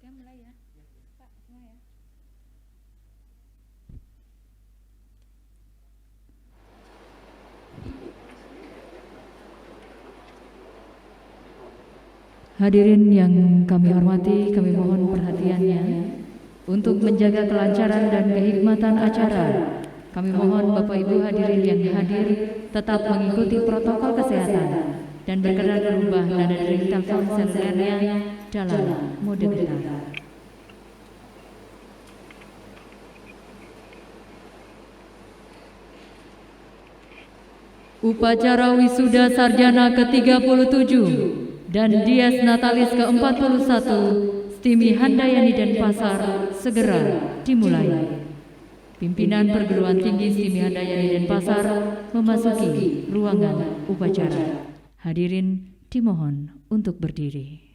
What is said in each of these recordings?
Ya mulai ya, Pak, semua ya. Hadirin yang kami hormati, kami mohon perhatiannya untuk menjaga kelancaran dan kehikmatan acara. Kami mohon Bapak Ibu hadirin yang hadir tetap mengikuti protokol kesehatan dan berkenan merubah nada dering telepon selulernya dalam mode getar. Upacara wisuda sarjana ke-37 dan Dies Natalis ke-41 Stimi Handayani Denpasar segera dimulai. Pimpinan Perguruan Tinggi Stimi Handayani Denpasar memasuki ruangan upacara. Hadirin dimohon untuk berdiri.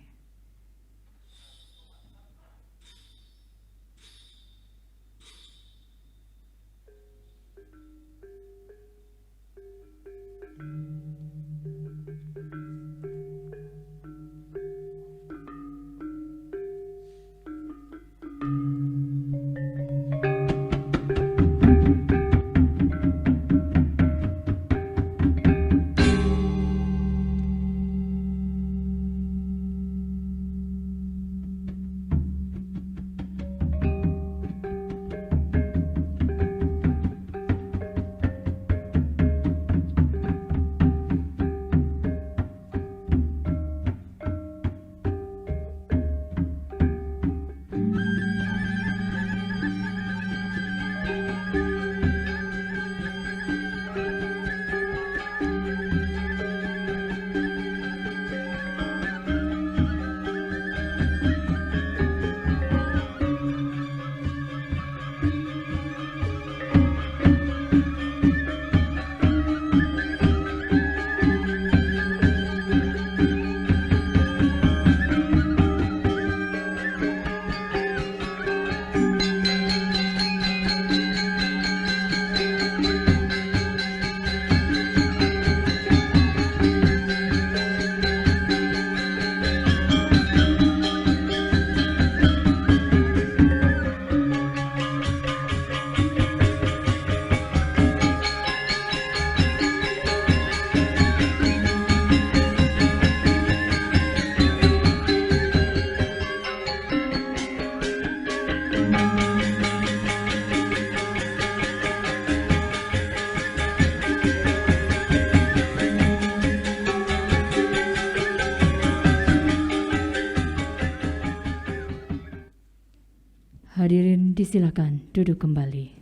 Hadirin disilakan duduk kembali.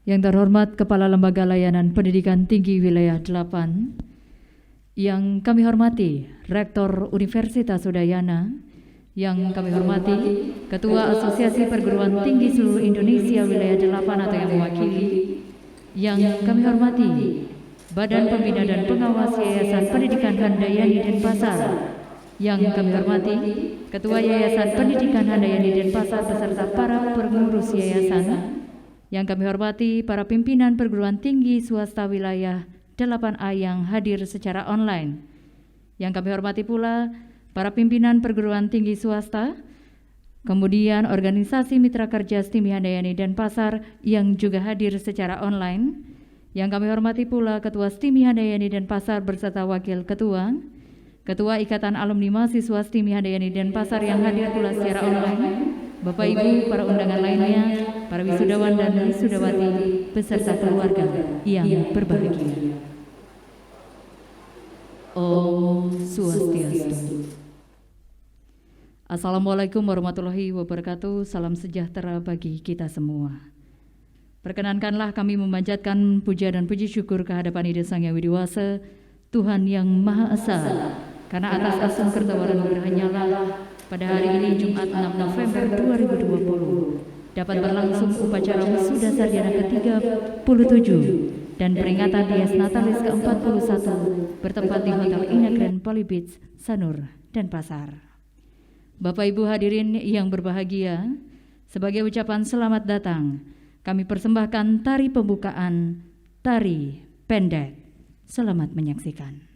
Yang terhormat Kepala Lembaga Layanan Pendidikan Tinggi Wilayah 8, yang kami hormati Rektor Universitas Udayana, yang kami hormati Ketua Asosiasi Perguruan Tinggi Seluruh Indonesia Wilayah 8 atau yang mewakili, yang kami hormati Badan Pembina dan Pengawas Yayasan Pendidikan Handayani Denpasar, yang kami hormati Ketua Yayasan Pendidikan Handayani Denpasar beserta para pengurus yayasan, yang kami hormati para pimpinan perguruan tinggi swasta wilayah 8A yang hadir secara online, yang kami hormati pula para pimpinan perguruan tinggi swasta, kemudian organisasi mitra kerja Stimi Handayani Denpasar yang juga hadir secara online, yang kami hormati pula Ketua Stimi Handayani Denpasar beserta Wakil Ketua, Ketua Ikatan Alumni Mahasiswa Stimi Handayani Denpasar yang hadir pula secara online, Bapak Ibu, para undangan lainnya, para wisudawan dan wisudawati beserta keluarga yang berbahagia. Om Swastiastu. Assalamualaikum warahmatullahi wabarakatuh. Salam sejahtera bagi kita semua. Perkenankanlah kami memanjatkan puja dan puji syukur kehadapan Ida Sang Yang Widiwasa, Tuhan yang Maha Esa, karena atas asung kertawaran nugerahnya lah pada hari ini Jumat 6 November 2020 dapat berlangsung upacara wisuda sarjana ke-37 dan peringatan Dies Natalis ke-41 bertempat di Hotel Ina Grand Poly Beach, Sanur, Denpasar. Bapak Ibu hadirin yang berbahagia, sebagai ucapan selamat datang, kami persembahkan tari pembukaan, tari pendek. Selamat menyaksikan.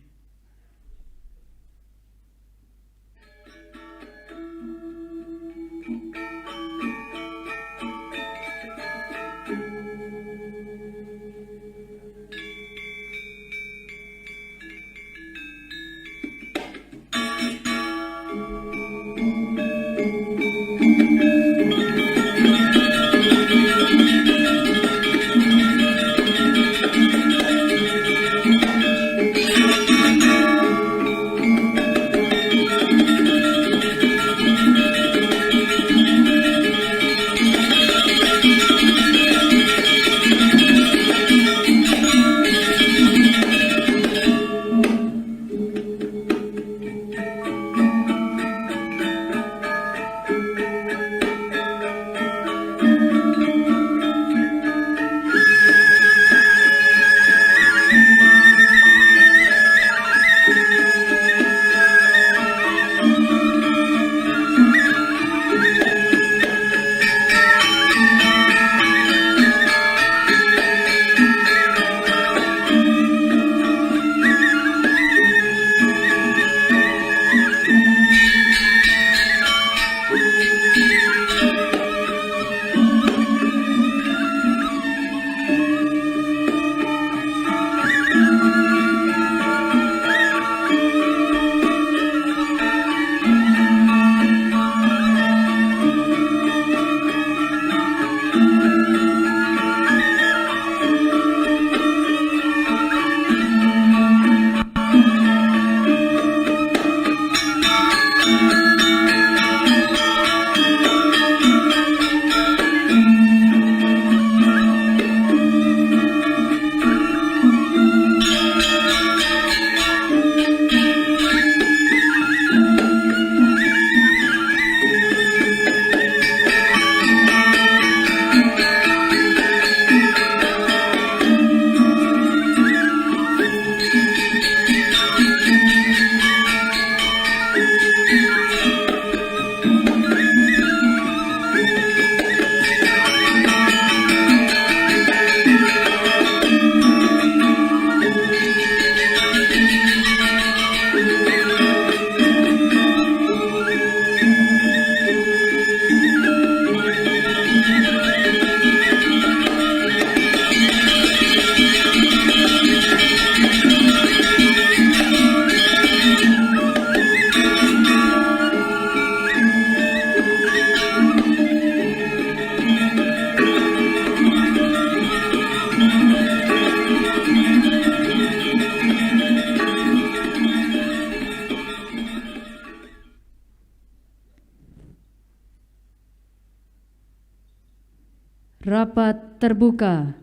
Rapat terbuka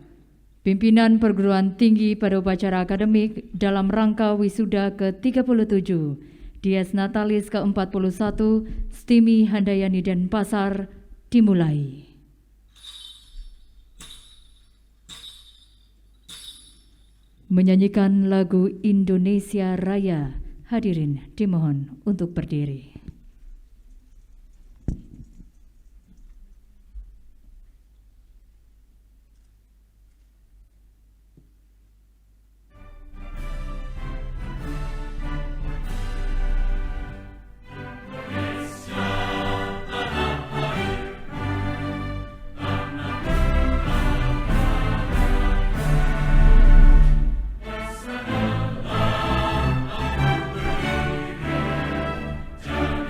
pimpinan perguruan tinggi pada upacara akademik dalam rangka wisuda ke-37 Dies Natalis ke-41 Stimi Handayani Denpasar dimulai. Menyanyikan lagu Indonesia Raya, hadirin dimohon untuk berdiri. Jangan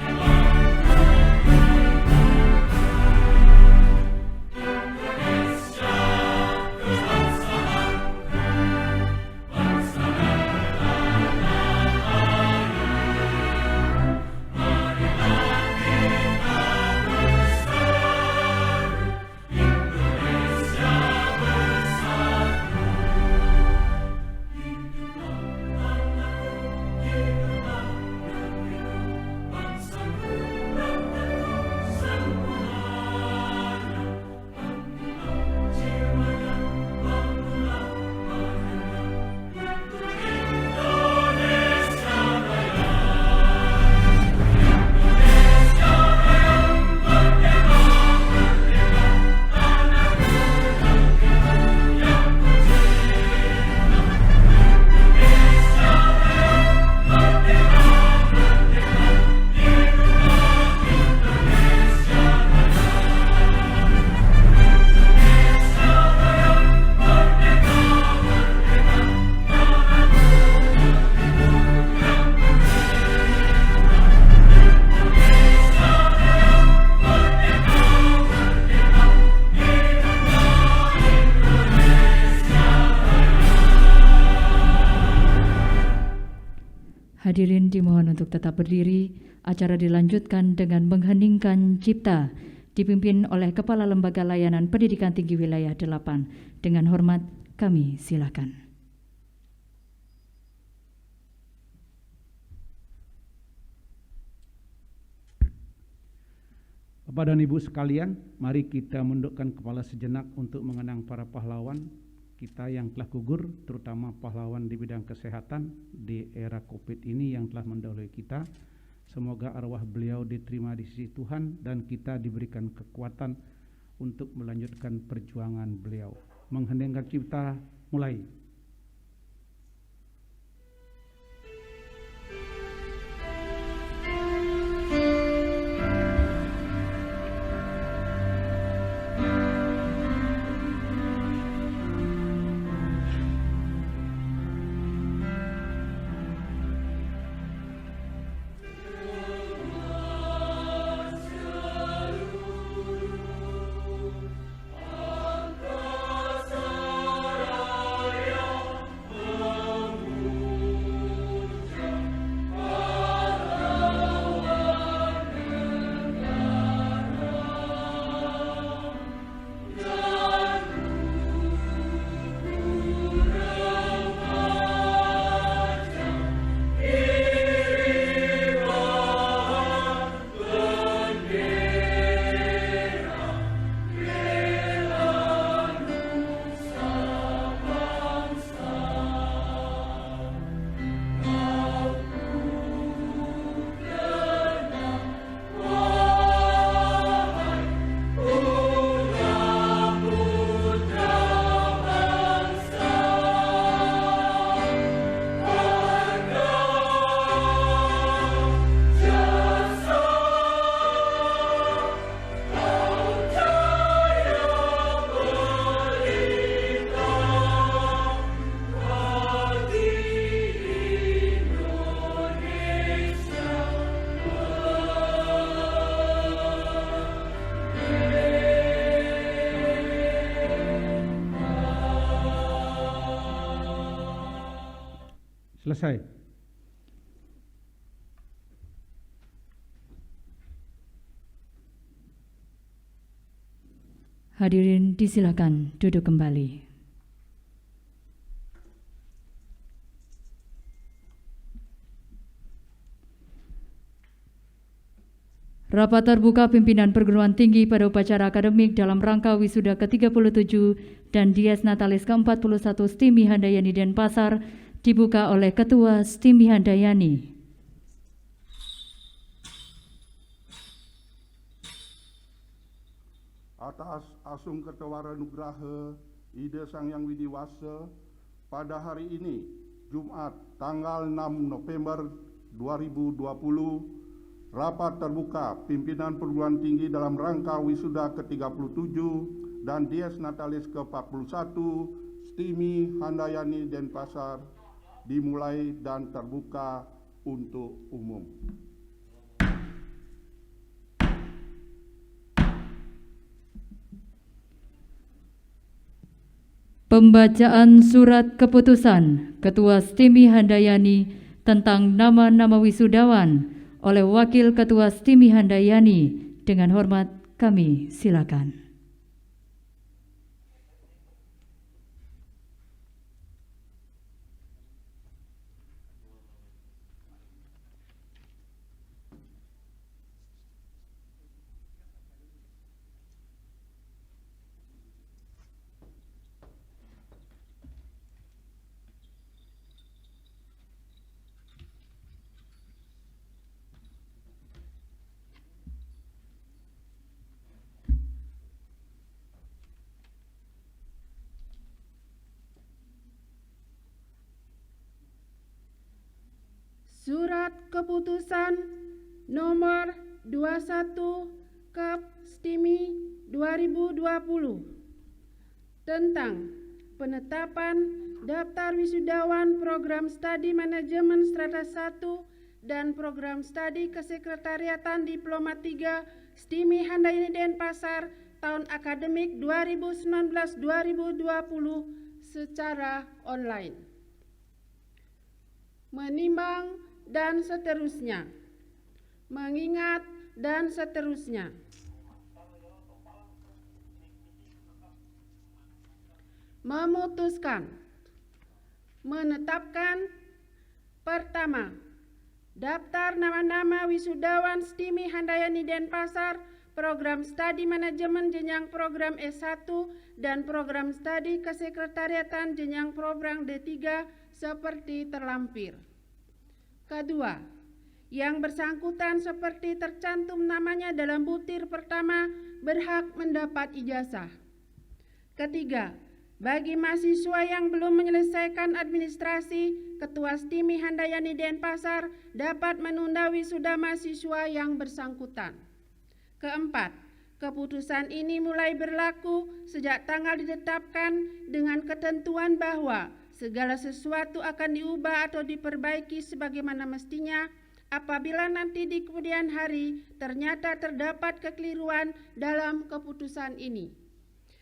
Hadirin dimohon untuk tetap berdiri. Acara dilanjutkan dengan mengheningkan cipta dipimpin oleh Kepala Lembaga Layanan Pendidikan Tinggi Wilayah 8. Dengan hormat kami silakan. Bapak dan Ibu sekalian, mari kita mundukkan kepala sejenak untuk mengenang para pahlawan kita yang telah gugur, terutama pahlawan di bidang kesehatan di era COVID ini yang telah mendahului kita. Semoga arwah beliau diterima di sisi Tuhan dan kita diberikan kekuatan untuk melanjutkan perjuangan beliau. Mengheningkan cipta, mulai. Selesai. Hadirin disilakan duduk kembali. Rapat terbuka pimpinan perguruan tinggi pada upacara akademik dalam rangka wisuda ke-37 dan Dies Natalis ke-41 STIMI Handayani Denpasar dibuka oleh Ketua STIMI Handayani. Atas Asung Kertawara Nugraha Ida Sang Yang Widiwasa, pada hari ini, Jumat tanggal 6 November 2020, rapat terbuka pimpinan perguruan tinggi dalam rangka wisuda ke-37 dan Dies Natalis ke-41 STIMI Handayani Denpasar dimulai dan terbuka untuk umum. Pembacaan surat keputusan Ketua STIMI Handayani tentang nama-nama wisudawan oleh Wakil Ketua STIMI Handayani. Dengan hormat kami silakan. Surat Keputusan Nomor 21 Kep STIMI 2020 tentang penetapan daftar wisudawan program studi manajemen strata 1 dan program studi kesekretariatan diploma 3 STIMI Handayani Denpasar tahun akademik 2019-2020 secara online. Menimbang dan seterusnya. Mengingat dan seterusnya. Memutuskan, menetapkan. Pertama, daftar nama-nama wisudawan STIMI Handayani Denpasar, program studi manajemen jenjang program S1 dan program studi kesekretariatan jenjang program D3 seperti terlampir. Kedua, yang bersangkutan seperti tercantum namanya dalam butir pertama berhak mendapat ijazah. Ketiga, bagi mahasiswa yang belum menyelesaikan administrasi, Ketua STIMI Handayani Denpasar dapat menunda wisuda mahasiswa yang bersangkutan. Keempat, keputusan ini mulai berlaku sejak tanggal ditetapkan dengan ketentuan bahwa segala sesuatu akan diubah atau diperbaiki sebagaimana mestinya apabila nanti di kemudian hari ternyata terdapat kekeliruan dalam keputusan ini.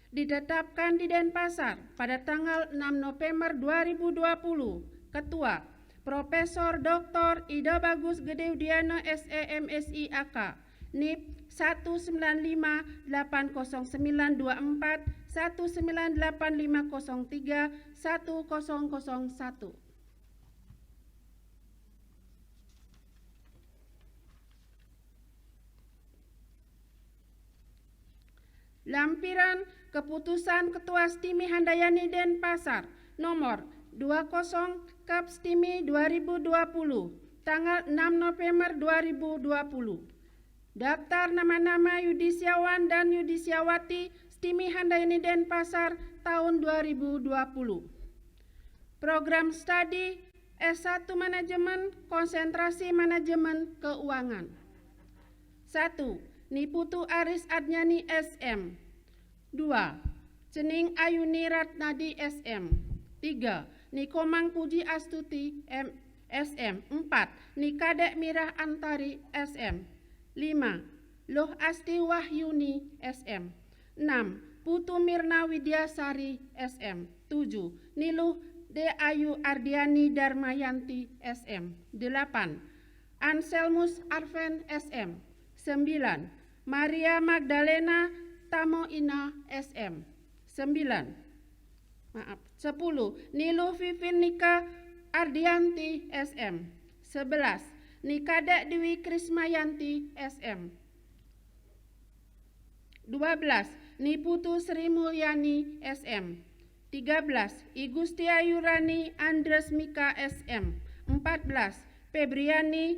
Ditetapkan di Denpasar pada tanggal 6 November 2020, Ketua Profesor Dr. Ida Bagus Gedeudiana SEMSI AK, NIP 1958094 1985031 1001. Lampiran Keputusan Ketua STIMI Handayani Denpasar nomor 20/Kap STIMI 2020 tanggal 6 November 2020. Daftar nama-nama yudisiawan dan yudisiawati STIMI Handayani Denpasar tahun 2020. Program studi S1 Manajemen Konsentrasi Manajemen Keuangan. 1. Niputu Aris Adnyani SM. 2. Cening Ayuni Ratnadi SM. 3. Nikomang Puji Astuti SM. 4. Nikadek Mirah Antari SM. 5. Loh Asti Wahyuni SM. 6. Putu Mirna Widyasari SM. 7. Niluh D. Ayu Ardiani Darmayanti SM. 8. Anselmus Arven SM. 9. Maria Magdalena Tamoina SM. 10. Niluh Vivin Nika Ardianti SM. 11. Nikadek Dewi Krismayanti SM. 12. Niputu Sri Mulyani SM. 13. Igusti Ayurani Andres Mika SM. 14. Febriani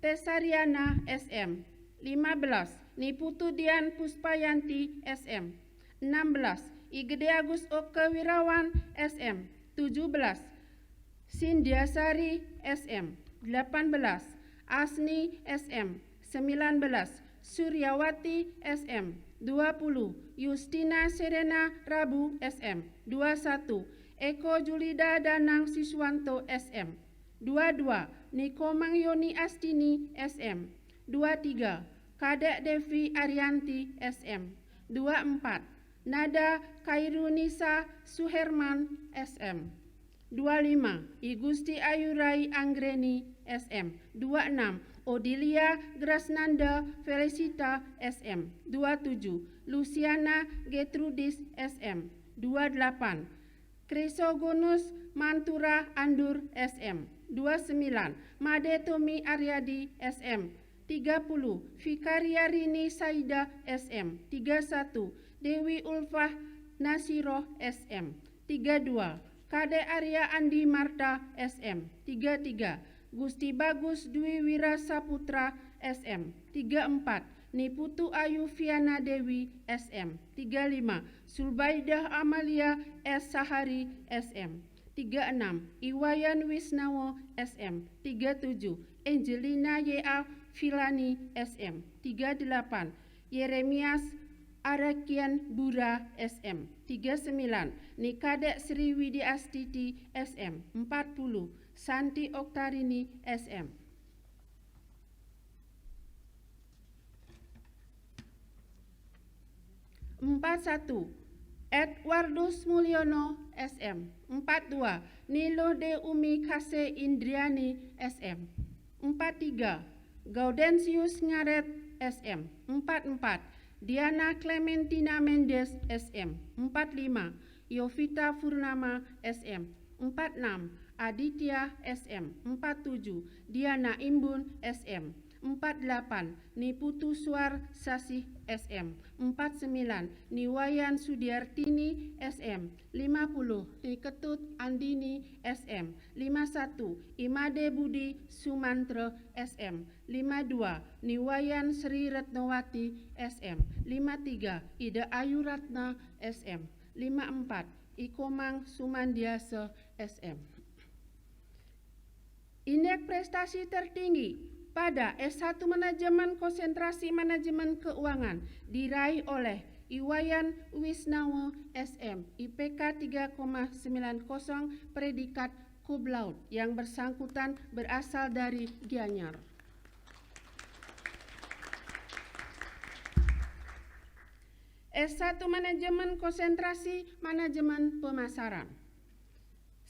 Tesariana SM. 15. Niputu Dian Puspayanti SM. 16. Igede Agus Oke Wirawan SM. 17. Sindiasari SM. 18. Asni SM. 19. Suryawati SM. 20. Justina Serena Rabu SM. 21. Eko Julida Danang Siswanto SM. 22. Nikomang Yoni Astini SM. 23. Kadek Devi Arianti SM. 24. Nada Kairunisa Suherman SM. 25. Igusti Ayurai Anggreni SM. 26. Odilia Grasnanda Felicita SM. 27. Luciana Getrudis SM. 28. Krisogonus Mantura Andur SM. 29. Made Tomi Aryadi SM. 30. Fikaria Rini Saida SM. 31. Dewi Ulfah Nasiroh SM. 32. Kade Arya Andi Marta SM. 33. Gusti Bagus Dwi Wira Saputra SM. 34. Niputu Ayu Fiana Dewi SM. 35. Sulbaidah Amalia S. Sahari SM. 36. Iwayan Wisnawo SM. 37. Angelina Y.A. Filani SM. 38. Yeremias Arakian Bura SM. 39. Nikadek Sri Widi Astiti SM. 40. Santi Oktarini SM. Empat satu. Edwardus Mulyono SM. 42. Nilo de Umi Kase Indriani SM. 43. Gaudensius Ngaret SM. 44. Diana Clementina Mendes SM. 45. Yovita Purnama SM. 46. Aditya SM. 47. Diana Imbun SM. 48. Niputu Suar Sasih SM. 49. Niwayan Sudiartini SM. 50. Niketut Andini SM. 51. Imade Budi Sumantra SM. 52. Niwayan Sri Retnowati SM. 53. Ida Ayu Ratna SM. 54. Ikomang Sumandiasa SM. Indeks prestasi tertinggi pada S1 Manajemen Konsentrasi Manajemen Keuangan diraih oleh Iwayan Wisnawa SM, IPK 3,90, predikat cum laude, yang bersangkutan berasal dari Gianyar. S1 Manajemen Konsentrasi Manajemen Pemasaran.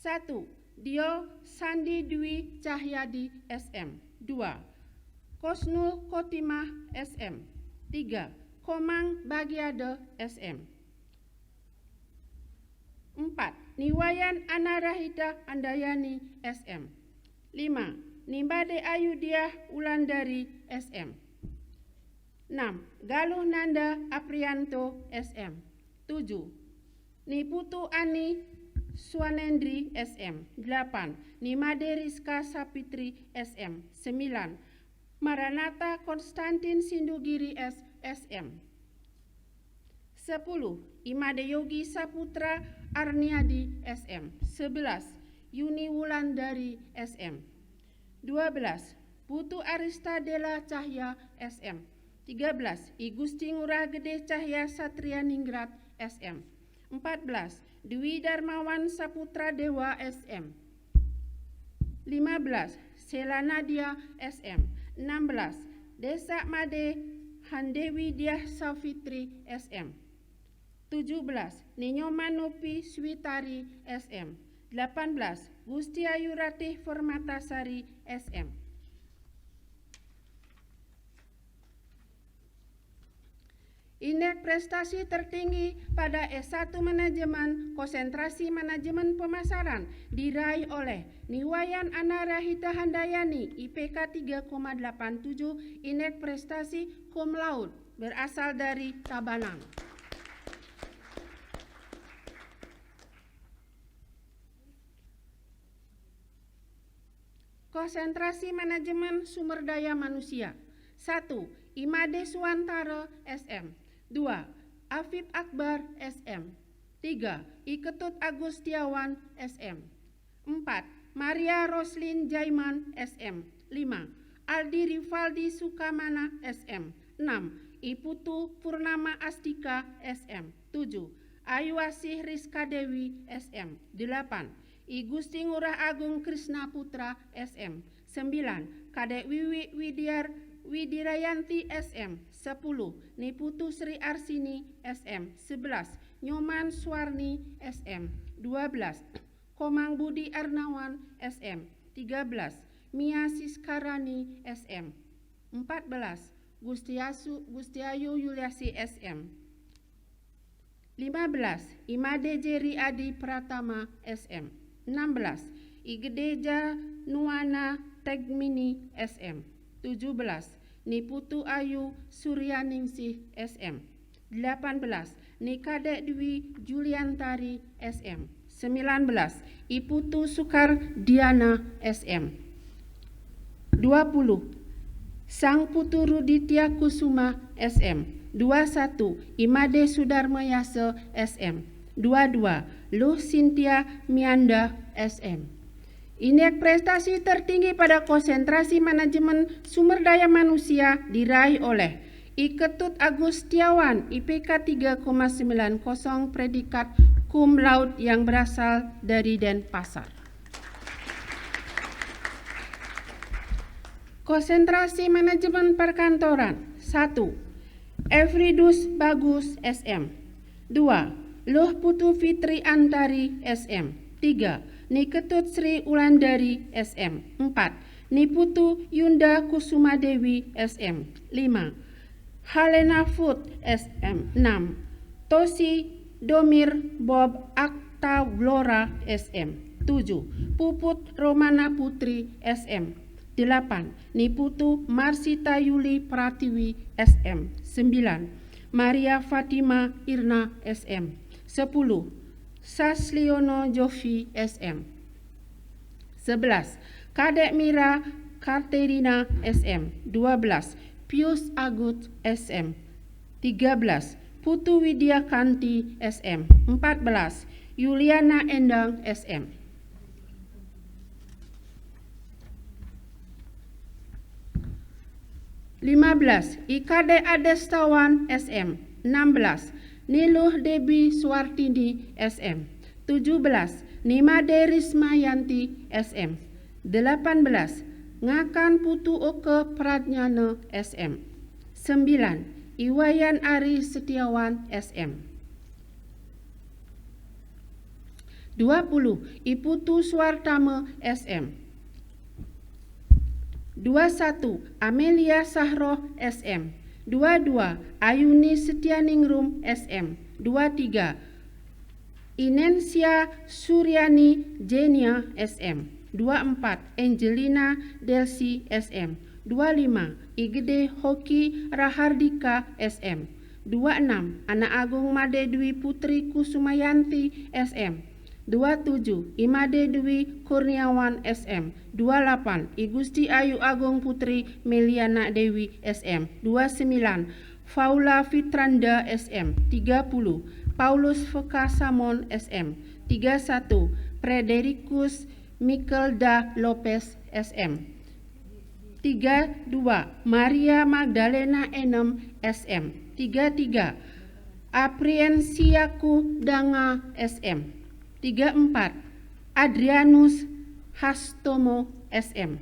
1. Dio Sandi Dwi Cahyadi SM. 2. Kosnul Kotimah SM. 3. Komang Bagiade SM. 4. Niwayan Anarahita Andayani SM. 5. Nimbade Ayudiah Ulandari SM. 6. Galuh Nanda Aprianto SM. 7. Niputu Ani Swanendri SM. 8. Nimade Rizka Sapitri SM. 9. Maranatha Konstantin Sindugiri SM. 10. Imade Yogi Saputra Arniadi SM. 11. Yuni Wulandari SM. 12. Putu Arista Dela Cahya SM. 13. I Gusti Ngurah Gede Cahya Satria Ningrat SM. 14. Dwi Darmawan Saputra Dewa SM. 15. Sela Nadia SM. 16. Desa Made Handewi Diah Safitri SM. 17. Ninyo Manupi Switari SM. 18. Gusti Ayu Ratih Formatasari SM. Indeks prestasi tertinggi pada S1 Manajemen Konsentrasi Manajemen Pemasaran diraih oleh Niwayan Anarahita Handayani, IPK 3,87, indeks prestasi cum laude, berasal dari Tabanan. Konsentrasi Manajemen Sumber Daya Manusia. 1. Imade Suwantara SM. 2. Afif Akbar SM. 3. Iketut Agustiawan SM. 4. Maria Roslin Jaiman SM. 5. Aldi Rivaldi Sukamana SM. 6. Iputu Purnama Astika SM. 7. Ayuasih Rizka Dewi SM. 8. I Gusti Ngurah Agung Krisna Putra SM. 9. Kadek Wiwi Widirayanti SM. 10. Niputu Sri Arsini SM. 11. Nyoman Suwarni SM. 12. Komang Budi Arnawan SM. 13. Mia Siskarani SM. 14. Gustiayu Yuliasi SM. 15. Imade Jeri Adi Pratama SM. 16. Igdeja Nuana Tegmini SM. 17. Niputu Ayu Suryaningsih SM. 18. Nikadek Dwi Juliantari SM. 19. Iputu Sukar Diana SM. 20. Sang Putu Ruditya Kusuma SM. 21. Imade Sudarmayasa SM. 22. Luh Sintia Mianda SM. Indeks prestasi tertinggi pada konsentrasi manajemen sumber daya manusia diraih oleh Iketut Agustiawan, IPK 3,90, predikat cum laude, yang berasal dari Denpasar. Konsentrasi manajemen perkantoran. 1. Efridus Bagus SM. 2. Luh Putu Fitri Antari SM. 3. Niketut Sri Ulandari SM. 4. Niputu Yunda Kusuma Dewi SM. 5. Halena Food SM. 6. Tosi Domir Bob Akta Blora SM. 7. Puput Romana Putri SM. 8. Niputu Marsita Yuli Pratiwi SM. 9. Maria Fatima Irna SM. 10. Sasliono Jovi SM. 11. Kadek Mira Katerina SM. 12. Pius Agut SM. 13. Putu Widya Kanti SM. 14. Yuliana Endang SM. (15) Ikade Adestawan SM. 16. Niluh Debi Suartini SM. 17. Nimade Rismayanti SM. 18. Ngakan Putu Oke Pradnyana SM. 9. Iwayan Ari Setiawan SM. 20. Iputu Suartama SM. 21. Amelia Sahroh SM. 22. Ayuni Setianingrum SM. 23. Inensia Suryani Jenia SM. 24. Angelina Delsi SM. 25. Igede Hoki Rahardika SM. 26. Anak Agung Made Dwi Putri Kusumayanti SM. 27. Imade Dwi Kurniawan SM. 28. Igusti Ayu Agung Putri Meliana Dewi SM. 29. Faula Fitranda SM. 30. Paulus Veka Samon SM. 31. Frederikus Mikelda Lopez SM. 32. Maria Magdalena Enem SM. 33. Apriensiaku Danga SM. 34. Adrianus Hastomo SM.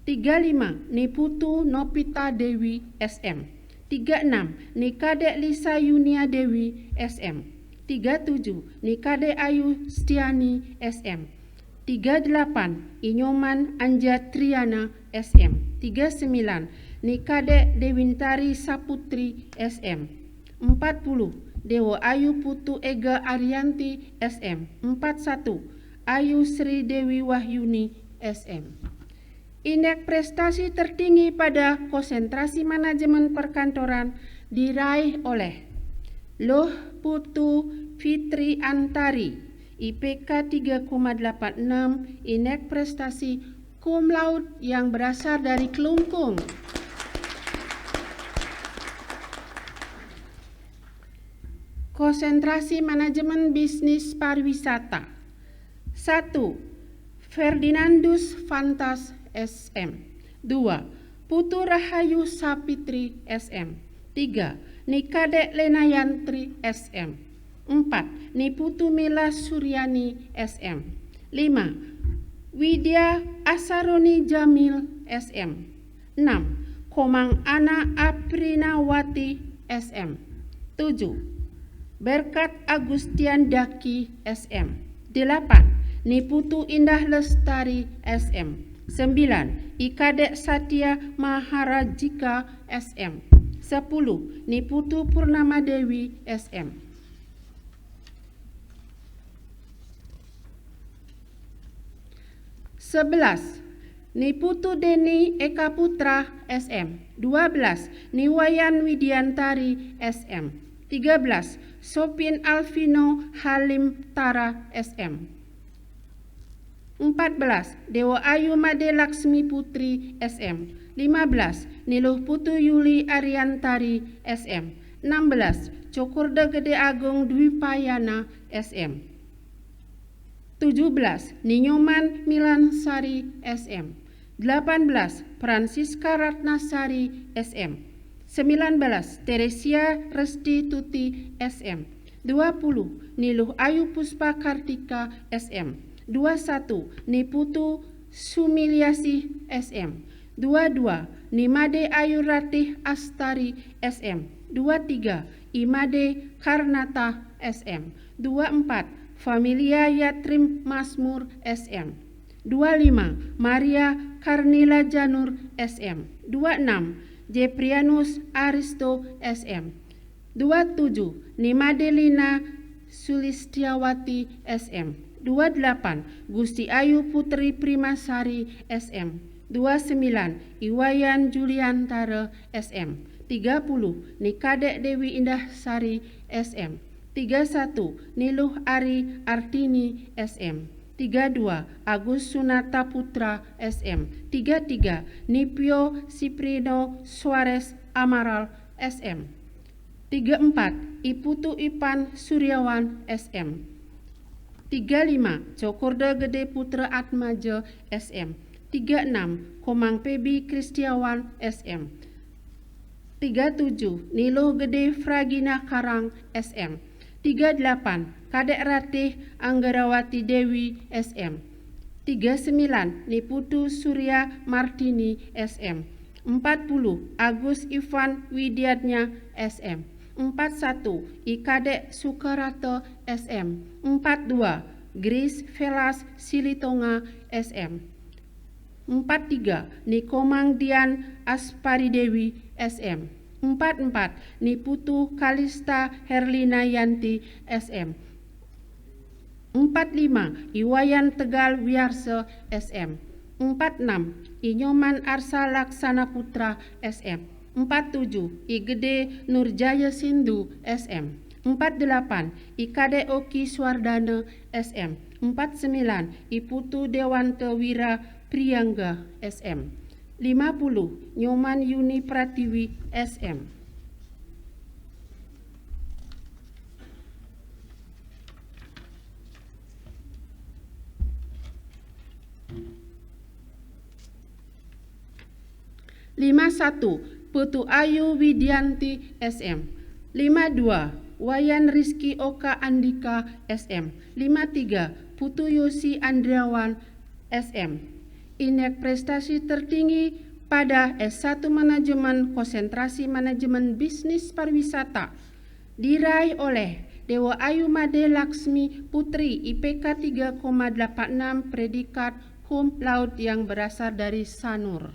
35. Niputu Nopita Dewi SM. 36. Nikade Lisa Yunia Dewi SM. 37. Nikade Ayu Stiani SM. 38. Inyoman Anja Triana SM. 39. Nikade Dewintari Saputri SM. 40. Dewa Ayu Putu Ega Arianti SM. 41. Ayu Sri Dewi Wahyuni SM. Indeks prestasi tertinggi pada konsentrasi manajemen perkantoran diraih oleh Loh Putu Fitri Antari, IPK 3,86, indeks prestasi cum laude yang berasal dari Kelungkung. Konsentrasi manajemen bisnis pariwisata. 1. Ferdinandus Fantas SM. 2. Putu Rahayu Sapitri SM. 3. Nikade Lenayantri SM. 4. Niputu Mila Suryani SM. 5. Widya Asaroni Jamil SM. 6. Komang Ana Aprinawati SM. 7. Berkat Agustian Daki SM. 8. Niputu Indah Lestari SM. 9. Ikadek Satya Maharajika SM. 10. Niputu Purnama Dewi SM. 11. Niputu Deni Eka Putra SM. 12. Niwayan Widiantari SM. 13. Sopin Alvino Halim Tara SM. 14. Dewa Ayu Made Laksmi Putri SM. 15. Niluh Putu Yuli Ariantari SM. 16. Cokurda Gede Agung Dwipayana SM. 17. Ninyoman Milansari SM. 18. Francisca Ratnasari SM. 19. Teresia Resti Tuti SM. 20. Niluh Ayu Puspa Kartika SM. 21. Niputu Sumiliasi SM. 22. Nimade Ayu Ratih Astari SM. 23. Imade Karnata SM. 24. Familia Yatrim Masmur SM. 25. Maria Karnila Janur SM. 26. Jeprianus Aristo SM. 27. Nimadelina Sulistiawati SM. 28. Gusti Ayu Putri Primasari SM. 29. Iwayan Juliantara SM. 30. Nikadek Dewi Indah Sari SM. 31. Niluh Ari Artini SM. 32. Agus Sunata Putra SM. 33. Nipio Siprino Suarez Amaral SM. 34. Iputu Ipan Suryawan SM. 35. Cokorda Gede Putra Atmaja SM. 36. Komang Pebi Kristiawan SM. 37. Nilo Gede Fragina Karang SM. 38. Kadek Ratih Anggarawati Dewi SM. 39. Niputu Surya Martini SM. 40. Agus Ivan Widiatnya SM. 41. Ikadek Sukarata SM. 42. Grace Velas Silitonga SM. 43. Nikomang Dian Asparidewi SM. 44. Niputu Kalista Herlina Yanti SM. 45. Iwayan Tegal Wiarsa SM. 46. Inyoman Arsa Laksana Putra SM. 47. Igede Nurjaya Sindu SM. 48. Ikade Oki Swardana SM. 49. Iputu Dewanta Wira Priyangga SM. 50. Nyoman Yuni Pratiwi SM. Lima satu. Putu Ayu Widianti SM. 52. Wayan Rizky Oka Andika SM. 53. Putu Yosi Andriawan SM. Indeks prestasi tertinggi pada S1 Manajemen Konsentrasi Manajemen Bisnis Pariwisata diraih oleh Dewa Ayu Made Laksmi Putri IPK 3,86 predikat cum laude yang berasal dari Sanur.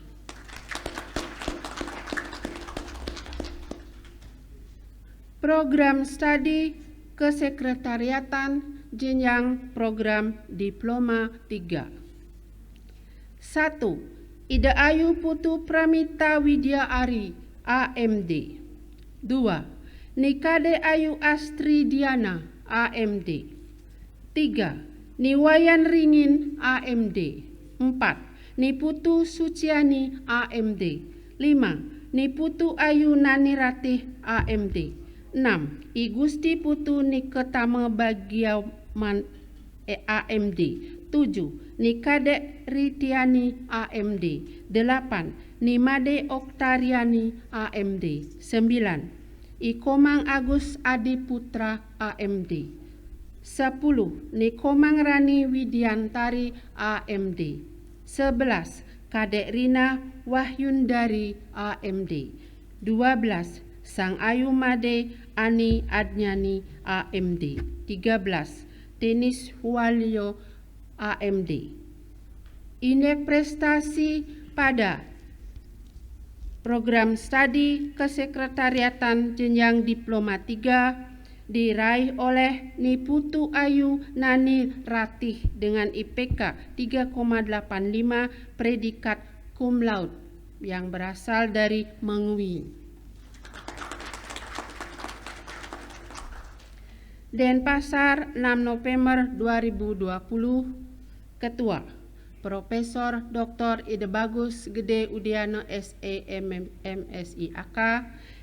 Program studi kesekretariatan jenjang program diploma 3. 1. Ida Ayu Putu Pramita Widya Ari AMD. 2. Nikade Ayu Astri Diana AMD. 3. Niwayan Ringin AMD. 4. Niputu Suciani AMD. 5. Niputu Ayu Nani Ratih AMD. 6. Igusti Putu Niketama Bagiaman AMD. 7. Nikadek Ritiani AMD. 8. Nimade Oktariani AMD. 9. Ikomang Agus Adi Putra AMD. 10. Nikomang Rani Widiantari AMD. 11. Kadek Rina Wahyundari AMD. 12. Sang Ayu Made Ani Adnyani AMD. 13. Denis Walio AMD. Indeks prestasi pada program studi kesekretariatan jenjang diploma 3 diraih oleh Niputu Ayu Nani Ratih dengan IPK 3,85 predikat cum laude yang berasal dari Mengwi. Denpasar 6 November 2020. Ketua Profesor Dr. Ide Bagus Gede Udiano SE MSI AK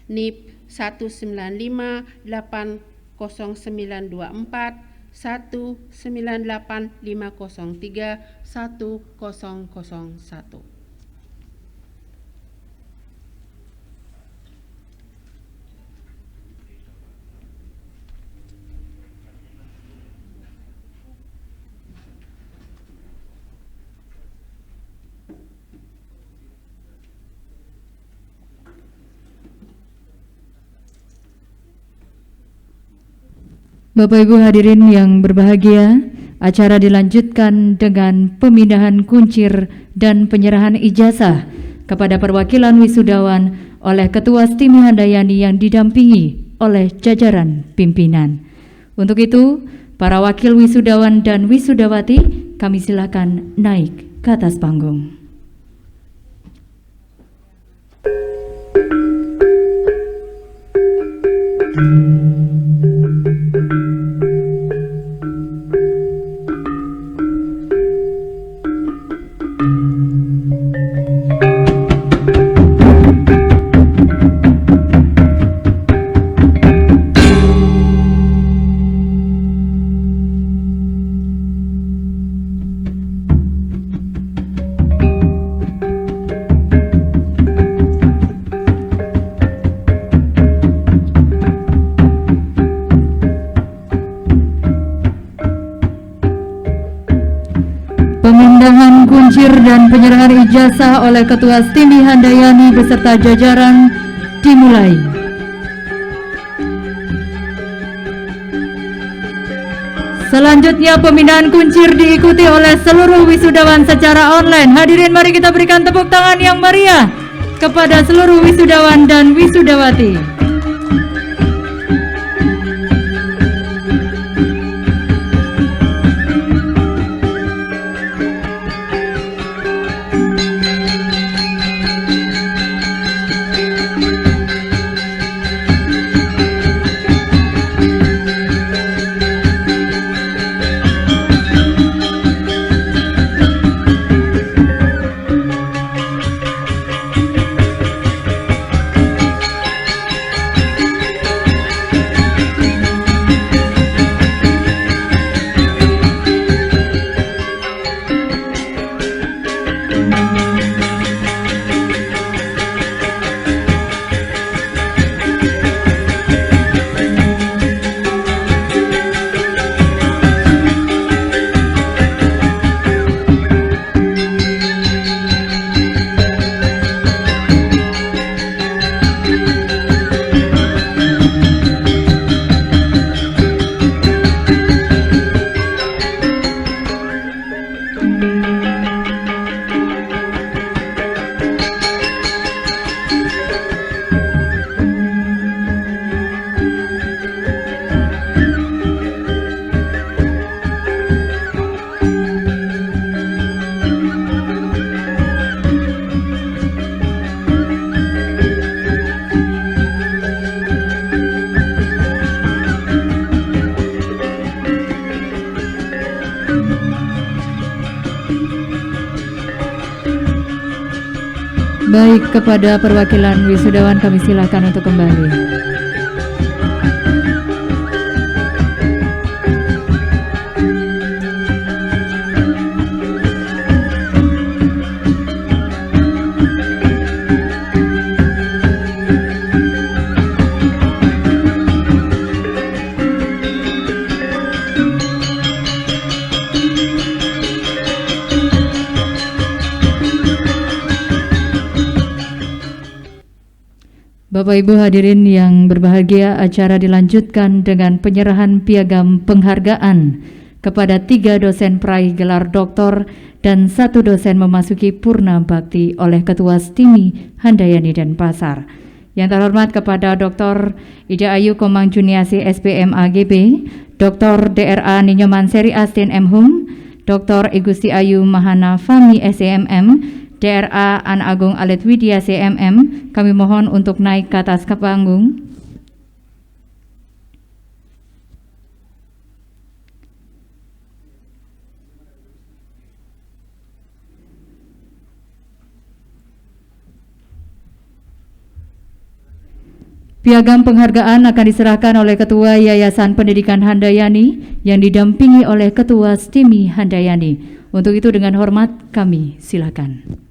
NIP 195800924 1985031 1001. Bapak Ibu hadirin yang berbahagia, acara dilanjutkan dengan pemindahan kuncir dan penyerahan ijazah kepada perwakilan wisudawan oleh Ketua STIMI Handayani yang didampingi oleh jajaran pimpinan. Untuk itu, para wakil wisudawan dan wisudawati, kami silakan naik ke atas panggung. Pemindahan kuncir dan penyerahan ijazah oleh Ketua STIMI Handayani beserta jajaran dimulai. Selanjutnya pemindahan kuncir diikuti oleh seluruh wisudawan secara online. Hadirin, mari kita berikan tepuk tangan yang meriah kepada seluruh wisudawan dan wisudawati. Baik, kepada perwakilan wisudawan kami silakan untuk kembali. Bapak Ibu hadirin yang berbahagia, acara dilanjutkan dengan penyerahan piagam penghargaan kepada 3 dosen peraih gelar doktor dan 1 dosen memasuki purna bakti oleh Ketua STIMI Handayani Denpasar. Yang terhormat kepada Dr. Ida Ayu Komang Juniasi SPM AGB, Dr. DRA Ninyoman Seri Astin M.Hum, Dr. Igusti Ayu Mahana Fami SEMM, DRA An Agung Alit Widya CMM, kami mohon untuk naik ke atas ke panggung. Piagam penghargaan akan diserahkan oleh Ketua Yayasan Pendidikan Handayani yang didampingi oleh Ketua STIMI Handayani. Untuk itu dengan hormat kami silakan.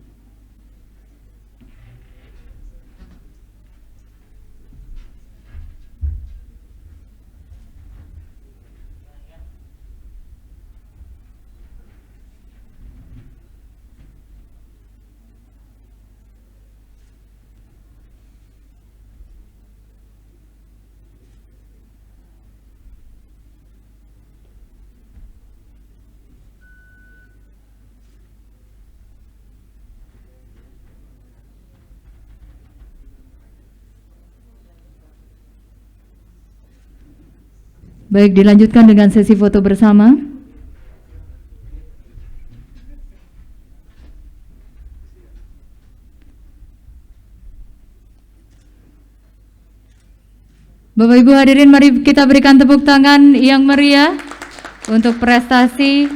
Baik, dilanjutkan dengan sesi foto bersama. Bapak Ibu hadirin, mari kita berikan tepuk tangan yang meriah untuk prestasi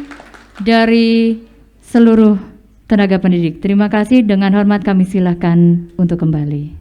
dari seluruh tenaga pendidik. Terima kasih, dengan hormat kami silakan untuk kembali.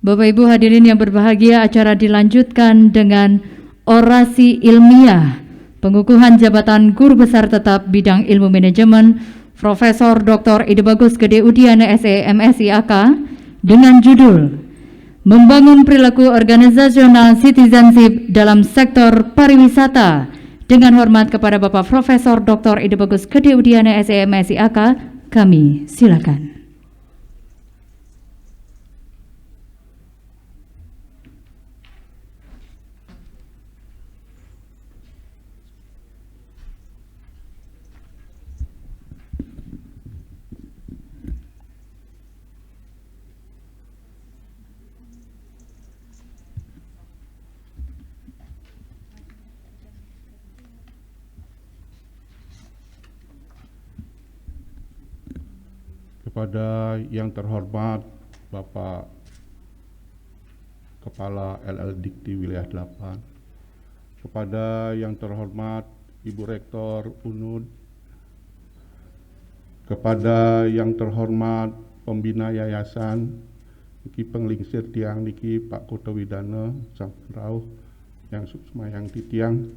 Bapak Ibu hadirin yang berbahagia, acara dilanjutkan dengan orasi ilmiah pengukuhan jabatan Guru Besar Tetap Bidang Ilmu Manajemen Profesor Dr. Ide Bagus Gede Udiana SE MSIAK dengan judul Membangun Perilaku Organizasional Citizenship dalam Sektor Pariwisata. Dengan hormat kepada Bapak Profesor Dr. Ide Bagus Gede Udiana SE MSIAK, kami silakan. Kepada yang terhormat Bapak Kepala LL Dikti Wilayah 8, kepada yang terhormat Ibu Rektor UNUD, kepada yang terhormat Pembina Yayasan, niki penglingsir tiang niki Pak Koto Widana sampun rawuh yang semayang titiang,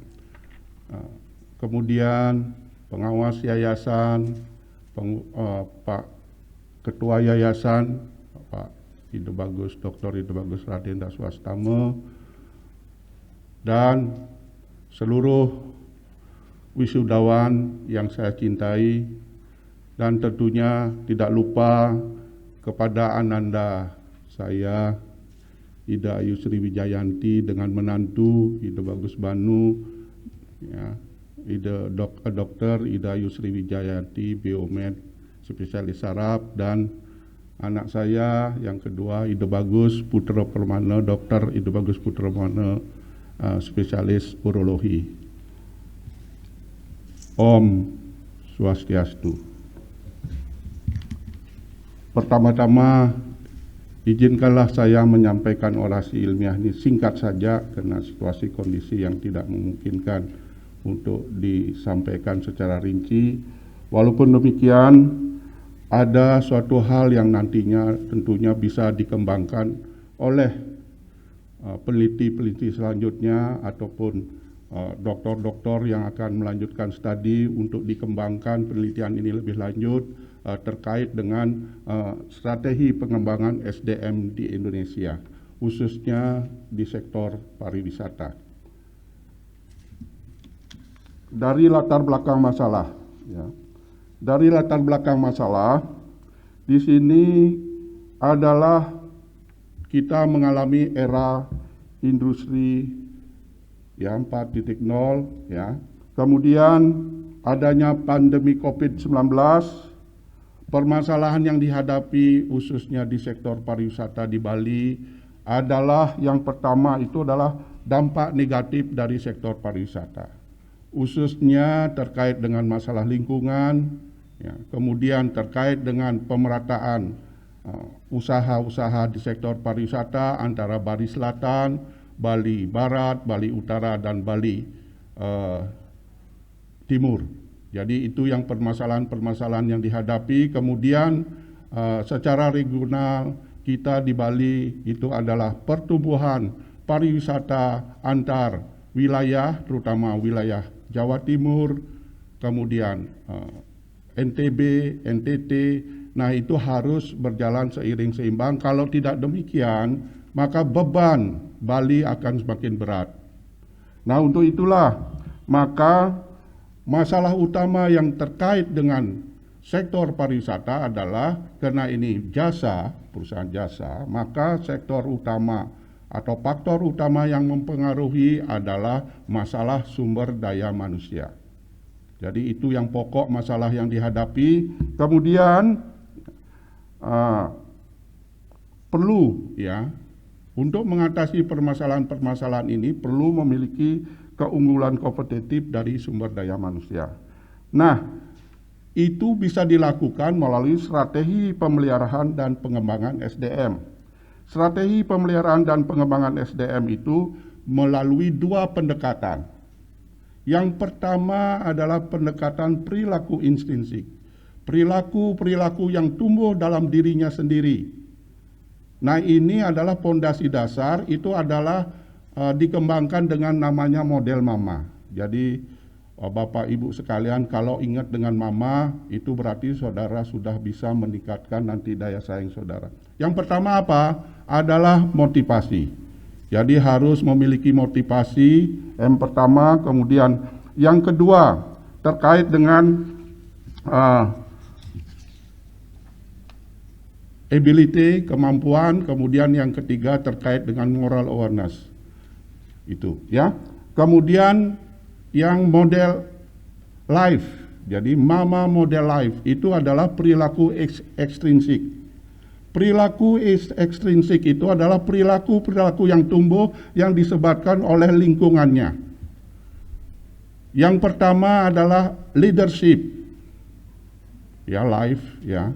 kemudian pengawas yayasan, Pak Ketua Yayasan, Pak Ide Bagus, Dr. Ide Bagus Raden Daswastama, dan seluruh wisudawan yang saya cintai, dan tentunya tidak lupa kepada ananda saya, Ida Ayu Sri Wijayanti, dengan menantu Ide Bagus Banu, ya, Dr. Ida Ayu Sri Wijayanti, Biomed, spesialis saraf, dan anak saya yang kedua Ide Bagus Putra Permana, Dr. Ide Bagus Putra Permana, spesialis urologi. Om Swastiastu. Pertama-tama izinkanlah saya menyampaikan orasi ilmiah ini singkat saja karena situasi kondisi yang tidak memungkinkan untuk disampaikan secara rinci. Walaupun demikian, ada suatu hal yang nantinya tentunya bisa dikembangkan oleh peneliti-peneliti selanjutnya ataupun doktor-doktor yang akan melanjutkan studi untuk dikembangkan penelitian ini lebih lanjut terkait dengan strategi pengembangan SDM di Indonesia, khususnya di sektor pariwisata. Dari latar belakang masalah, ya. Dari latar belakang masalah, di sini adalah kita mengalami era industri ya 4.0 ya. Kemudian adanya pandemi COVID-19, permasalahan yang dihadapi khususnya di sektor pariwisata di Bali adalah yang pertama itu adalah dampak negatif dari sektor pariwisata, khususnya terkait dengan masalah lingkungan. Ya, kemudian terkait dengan pemerataan usaha-usaha di sektor pariwisata antara Bali Selatan, Bali Barat, Bali Utara, dan Bali Timur. Jadi itu yang permasalahan-permasalahan yang dihadapi. Kemudian secara regional kita di Bali itu adalah pertumbuhan pariwisata antar wilayah, terutama wilayah Jawa Timur, kemudian NTB, NTT, nah itu harus berjalan seiring seimbang. Kalau tidak demikian, maka beban Bali akan semakin berat. Nah untuk itulah, maka masalah utama yang terkait dengan sektor pariwisata adalah karena ini jasa, perusahaan jasa, maka sektor utama atau faktor utama yang mempengaruhi adalah masalah sumber daya manusia. Jadi itu yang pokok masalah yang dihadapi. Kemudian perlu ya, untuk mengatasi permasalahan-permasalahan ini perlu memiliki keunggulan kompetitif dari sumber daya manusia. Nah, itu bisa dilakukan melalui strategi pemeliharaan dan pengembangan SDM. Strategi pemeliharaan dan pengembangan SDM itu melalui dua pendekatan. Yang pertama adalah pendekatan perilaku intrinsik. Perilaku-perilaku yang tumbuh dalam dirinya sendiri. Nah, ini adalah fondasi dasar, itu adalah dikembangkan dengan namanya model mama. Jadi Bapak Ibu sekalian, kalau ingat dengan mama, itu berarti saudara sudah bisa meningkatkan nanti daya saing saudara. Yang pertama apa? Adalah motivasi. Jadi harus memiliki motivasi, yang pertama. Kemudian yang kedua terkait dengan ability, kemampuan. Kemudian yang ketiga terkait dengan moral awareness. Itu ya. Kemudian yang model life, jadi mama model life itu adalah perilaku ekstrinsik. Perilaku ekstrinsik itu adalah perilaku yang tumbuh yang disebabkan oleh lingkungannya. Yang pertama adalah leadership, ya life ya.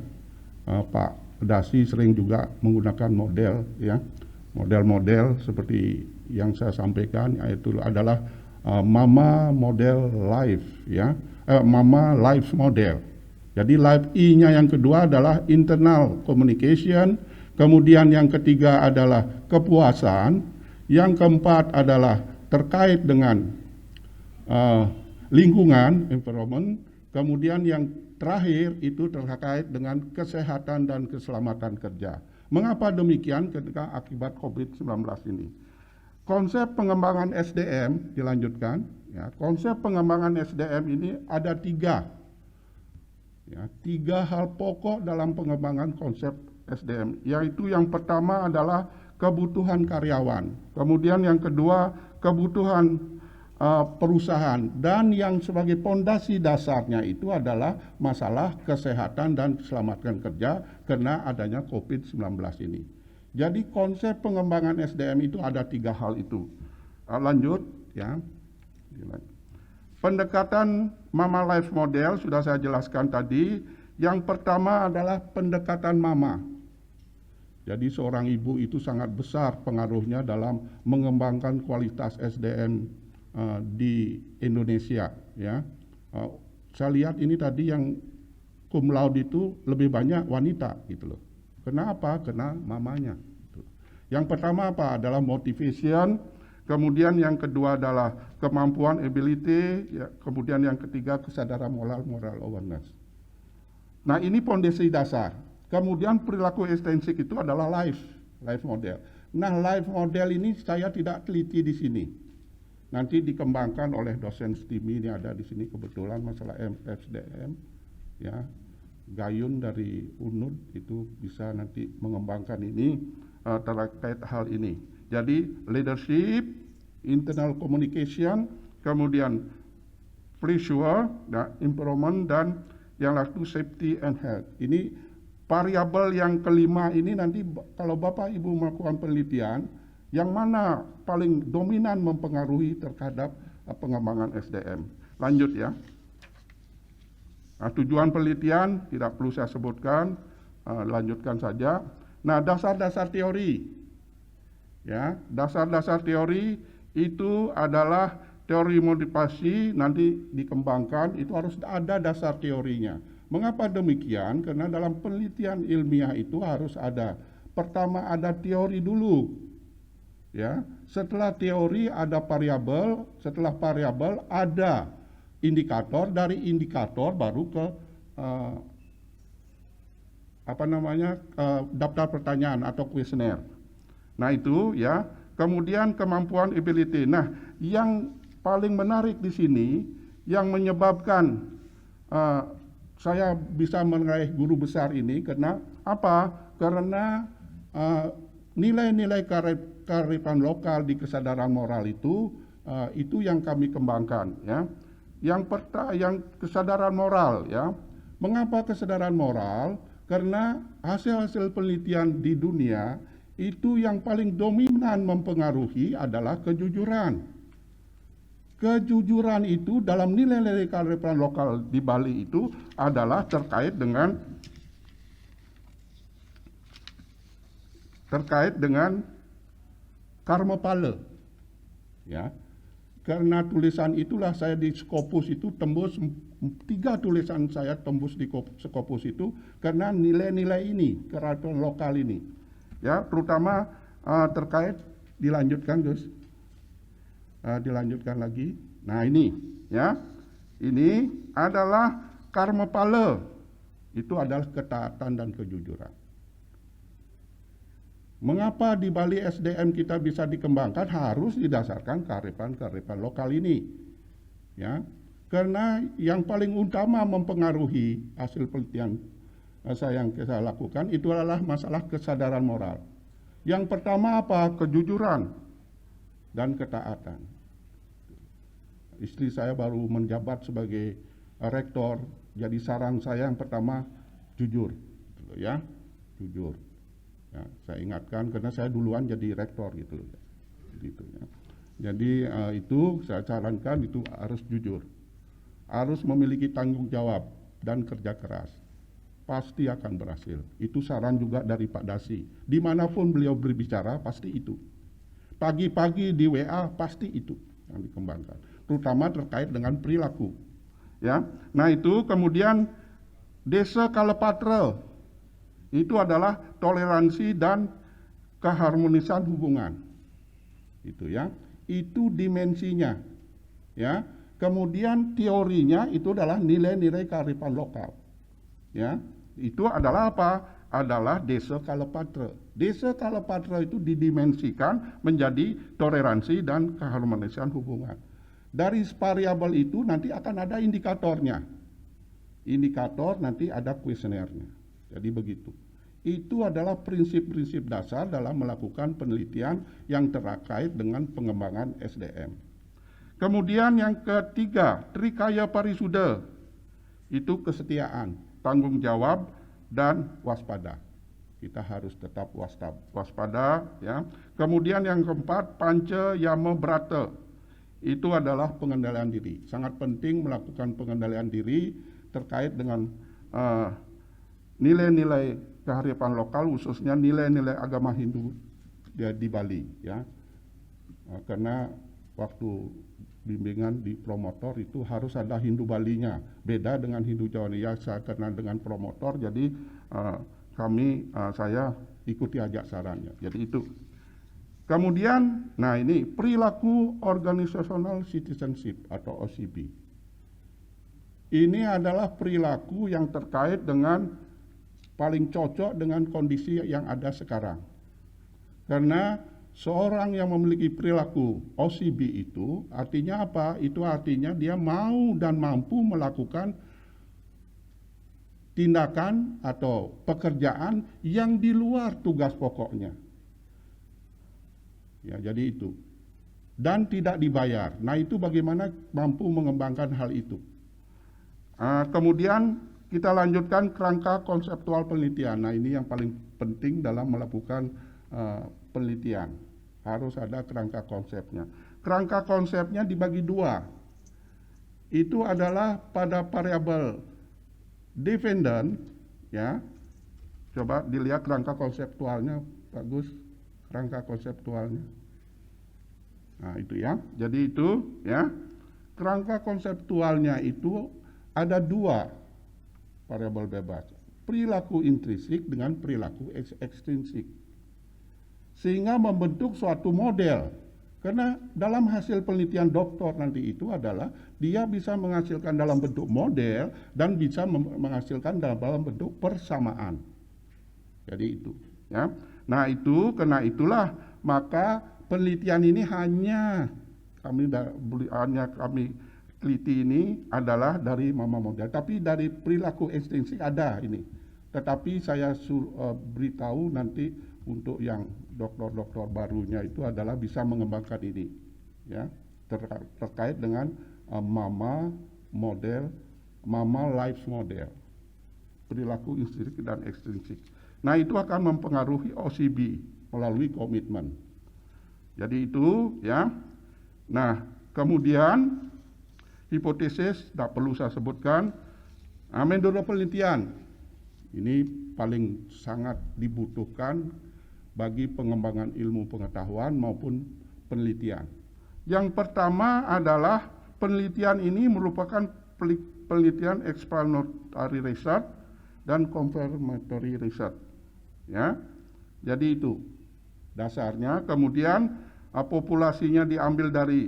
Pak Dasi sering juga menggunakan model ya, model-model seperti yang saya sampaikan, yaitu adalah mama model life ya, mama life model. Jadi life I-nya yang kedua adalah internal communication, kemudian yang ketiga adalah kepuasan, yang keempat adalah terkait dengan lingkungan environment, kemudian yang terakhir itu terkait dengan kesehatan dan keselamatan kerja. Mengapa demikian? Ketika akibat COVID-19 ini. Konsep pengembangan SDM dilanjutkan. Ya, konsep pengembangan SDM ini ada tiga hal pokok dalam pengembangan konsep SDM. Yaitu yang pertama adalah kebutuhan karyawan. Kemudian yang kedua kebutuhan perusahaan. Dan yang sebagai pondasi dasarnya itu adalah masalah kesehatan dan keselamatan kerja karena adanya COVID-19 ini. Jadi konsep pengembangan SDM itu ada tiga hal itu. Lanjut ya. Pendekatan Mama Life Model sudah saya jelaskan tadi. Yang pertama adalah pendekatan mama. Jadi seorang ibu itu sangat besar pengaruhnya dalam mengembangkan kualitas SDM di Indonesia ya. Saya lihat ini tadi yang cum laude itu lebih banyak wanita gitu loh. Kenapa? Karena mamanya. Yang pertama apa? Adalah motivation. Kemudian yang kedua adalah kemampuan, ability. Ya, kemudian yang ketiga kesadaran moral awareness. Nah, ini fondasi dasar. Kemudian perilaku ekstrinsik itu adalah life model. Nah, life model ini saya tidak teliti di sini. Nanti dikembangkan oleh dosen STIMI, ini ada di sini kebetulan masalah SDM ya. Gayun dari UNUD itu bisa nanti mengembangkan ini terkait hal ini. Jadi leadership, internal communication, kemudian pleasure, improvement, dan yang lalu safety and health. Ini variabel yang kelima ini nanti kalau Bapak Ibu melakukan penelitian, yang mana paling dominan mempengaruhi terhadap pengembangan SDM. Lanjut ya. Nah, tujuan penelitian tidak perlu saya sebutkan, lanjutkan saja. Nah, dasar-dasar teori, ya, dasar-dasar teori itu adalah teori motivasi nanti dikembangkan, itu harus ada dasar teorinya. Mengapa demikian? Karena dalam penelitian ilmiah itu harus ada, pertama ada teori dulu, ya. Setelah teori ada variabel, setelah variabel ada indikator, dari indikator baru ke daftar pertanyaan atau kuesioner. Nah itu ya. Kemudian kemampuan ability. Nah, yang paling menarik di sini yang menyebabkan saya bisa meraih guru besar ini karena apa? Karena nilai-nilai kearifan lokal di kesadaran moral itu yang kami kembangkan, ya. Yang kesadaran moral, ya. Mengapa kesadaran moral? Karena hasil-hasil penelitian di dunia itu yang paling dominan mempengaruhi adalah kejujuran. Kejujuran itu dalam nilai-nilai kearifan lokal di Bali itu adalah terkait dengan karma pala, ya. Karena tulisan itulah saya di Scopus itu tembus 3 tulisan saya tembus di Scopus itu karena nilai-nilai ini, kearifan lokal ini, ya, terutama terkait dilanjutkan, Gus. Dilanjutkan lagi. Nah, ini, ya. Ini adalah karma pala. Itu adalah ketaatan dan kejujuran. Mengapa di Bali SDM kita bisa dikembangkan? Harus didasarkan kearifan lokal ini, ya. Karena yang paling utama mempengaruhi hasil penelitian yang saya lakukan itu adalah masalah kesadaran moral. Yang pertama apa? Kejujuran dan ketaatan. Istri saya baru menjabat sebagai rektor, jadi saran saya yang pertama jujur, ya, jujur. Ya, saya ingatkan karena saya duluan jadi rektor gitu, gitu ya. Jadi itu saya sarankan itu harus jujur, harus memiliki tanggung jawab dan kerja keras, pasti akan berhasil. Itu saran juga dari Pak Dasi. Dimanapun beliau berbicara pasti itu. Pagi-pagi di WA pasti itu yang dikembangkan, terutama terkait dengan perilaku, ya. Nah, itu kemudian Desa Kalepatra itu adalah toleransi dan keharmonisan hubungan, itu, ya. Itu dimensinya, ya. Kemudian teorinya itu adalah nilai-nilai kearifan lokal, ya. Itu adalah apa? Adalah Desa Kalepatra. Desa Kalepatra itu didimensikan menjadi toleransi dan keharmonisan hubungan. Dari variabel itu nanti akan ada indikatornya. Indikator nanti ada kuesionernya. Jadi begitu. Itu adalah prinsip-prinsip dasar dalam melakukan penelitian yang terkait dengan pengembangan SDM. Kemudian yang ketiga, Trikaya Parisuda. Itu kesetiaan, tanggung jawab, dan waspada. Kita harus tetap waspada, ya. Kemudian yang keempat, Panca Yama Brata. Itu adalah pengendalian diri. Sangat penting melakukan pengendalian diri terkait dengan nilai-nilai kearifan lokal, khususnya nilai-nilai agama Hindu di Bali, ya. Karena waktu bimbingan di promotor itu harus ada Hindu Balinya, beda dengan Hindu Jawa. Ya, karena dengan promotor jadi saya ikuti ajak sarannya. Jadi itu. Kemudian, nah ini perilaku organizational citizenship atau OCB. Ini adalah perilaku yang terkait dengan paling cocok dengan kondisi yang ada sekarang. Karena seorang yang memiliki perilaku OCB itu artinya apa? Itu artinya dia mau dan mampu melakukan tindakan atau pekerjaan yang di luar tugas pokoknya. Ya, jadi itu. Dan tidak dibayar. Nah, itu bagaimana mampu mengembangkan hal itu. Kemudian kita lanjutkan kerangka konseptual penelitian. Nah, ini yang paling penting dalam melakukan penelitian. Harus ada kerangka konsepnya. Kerangka konsepnya dibagi dua. Itu adalah pada variabel dependent, ya. Coba dilihat kerangka konseptualnya, Pak Gus. Kerangka konseptualnya. Nah, itu ya. Jadi itu, ya. Kerangka konseptualnya itu ada dua variabel bebas. Perilaku intrinsik dengan perilaku ekstrinsik. Sehingga membentuk suatu model. Karena dalam hasil penelitian doktor nanti itu adalah dia bisa menghasilkan dalam bentuk model dan bisa menghasilkan dalam bentuk persamaan. Jadi itu, ya. Nah, itu karena itulah maka penelitian ini hanya kami teliti ini adalah dari mama model, tapi dari perilaku ekstensif ada ini. Tetapi saya beritahu nanti untuk yang dokter-dokter barunya itu adalah bisa mengembangkan ini, ya, terkait dengan mama model, mama life model, perilaku intrinsik dan ekstrinsik. Nah, itu akan mempengaruhi OCB melalui komitmen. Jadi itu, ya. Nah, kemudian hipotesis tidak perlu saya sebutkan. Metode penelitian ini paling sangat dibutuhkan bagi pengembangan ilmu pengetahuan maupun penelitian. Yang pertama adalah penelitian ini merupakan penelitian explanatory research dan confirmatory research. Ya, jadi itu dasarnya. Kemudian populasinya diambil dari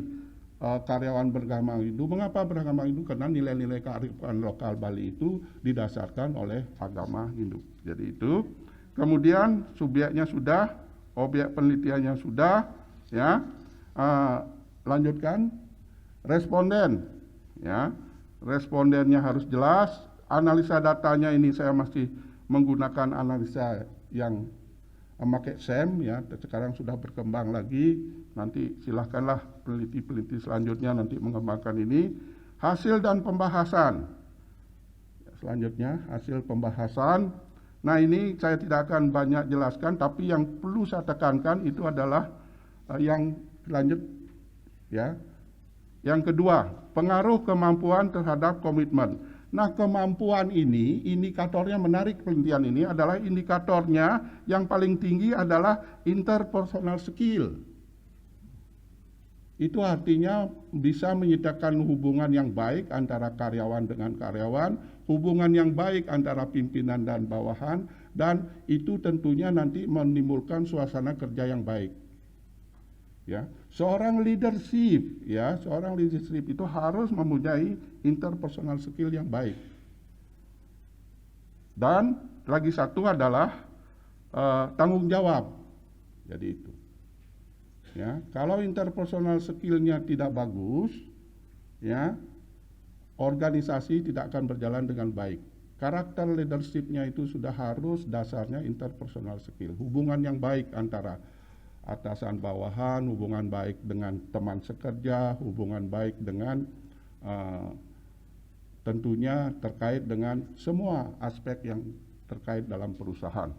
karyawan beragama Hindu. Mengapa beragama Hindu? Karena nilai-nilai kearifan lokal Bali itu didasarkan oleh agama Hindu. Jadi itu. Kemudian subjeknya sudah, objek penelitiannya sudah, ya. Lanjutkan. Responden, ya. Respondennya harus jelas. Analisa datanya ini saya masih menggunakan analisa yang memakai SEM, ya. Sekarang sudah berkembang lagi. Nanti silahkanlah peneliti-peneliti selanjutnya nanti mengembangkan ini. Hasil dan pembahasan. Selanjutnya hasil pembahasan. Nah, ini saya tidak akan banyak jelaskan, tapi yang perlu saya tekankan itu adalah yang lanjut, ya. Yang kedua, pengaruh kemampuan terhadap komitmen. Nah, kemampuan ini, indikatornya menarik penelitian ini adalah indikatornya yang paling tinggi adalah interpersonal skill. Itu artinya bisa menyediakan hubungan yang baik antara karyawan dengan karyawan, hubungan yang baik antara pimpinan dan bawahan, dan itu tentunya nanti menimbulkan suasana kerja yang baik. Ya, seorang leadership itu harus mempunyai interpersonal skill yang baik. Dan lagi satu adalah tanggung jawab. Jadi itu. Ya, kalau interpersonal skillnya tidak bagus, ya, organisasi tidak akan berjalan dengan baik. Karakter leadershipnya itu sudah harus dasarnya interpersonal skill, hubungan yang baik antara atasan bawahan, hubungan baik dengan teman sekerja, hubungan baik dengan tentunya terkait dengan semua aspek yang terkait dalam perusahaan.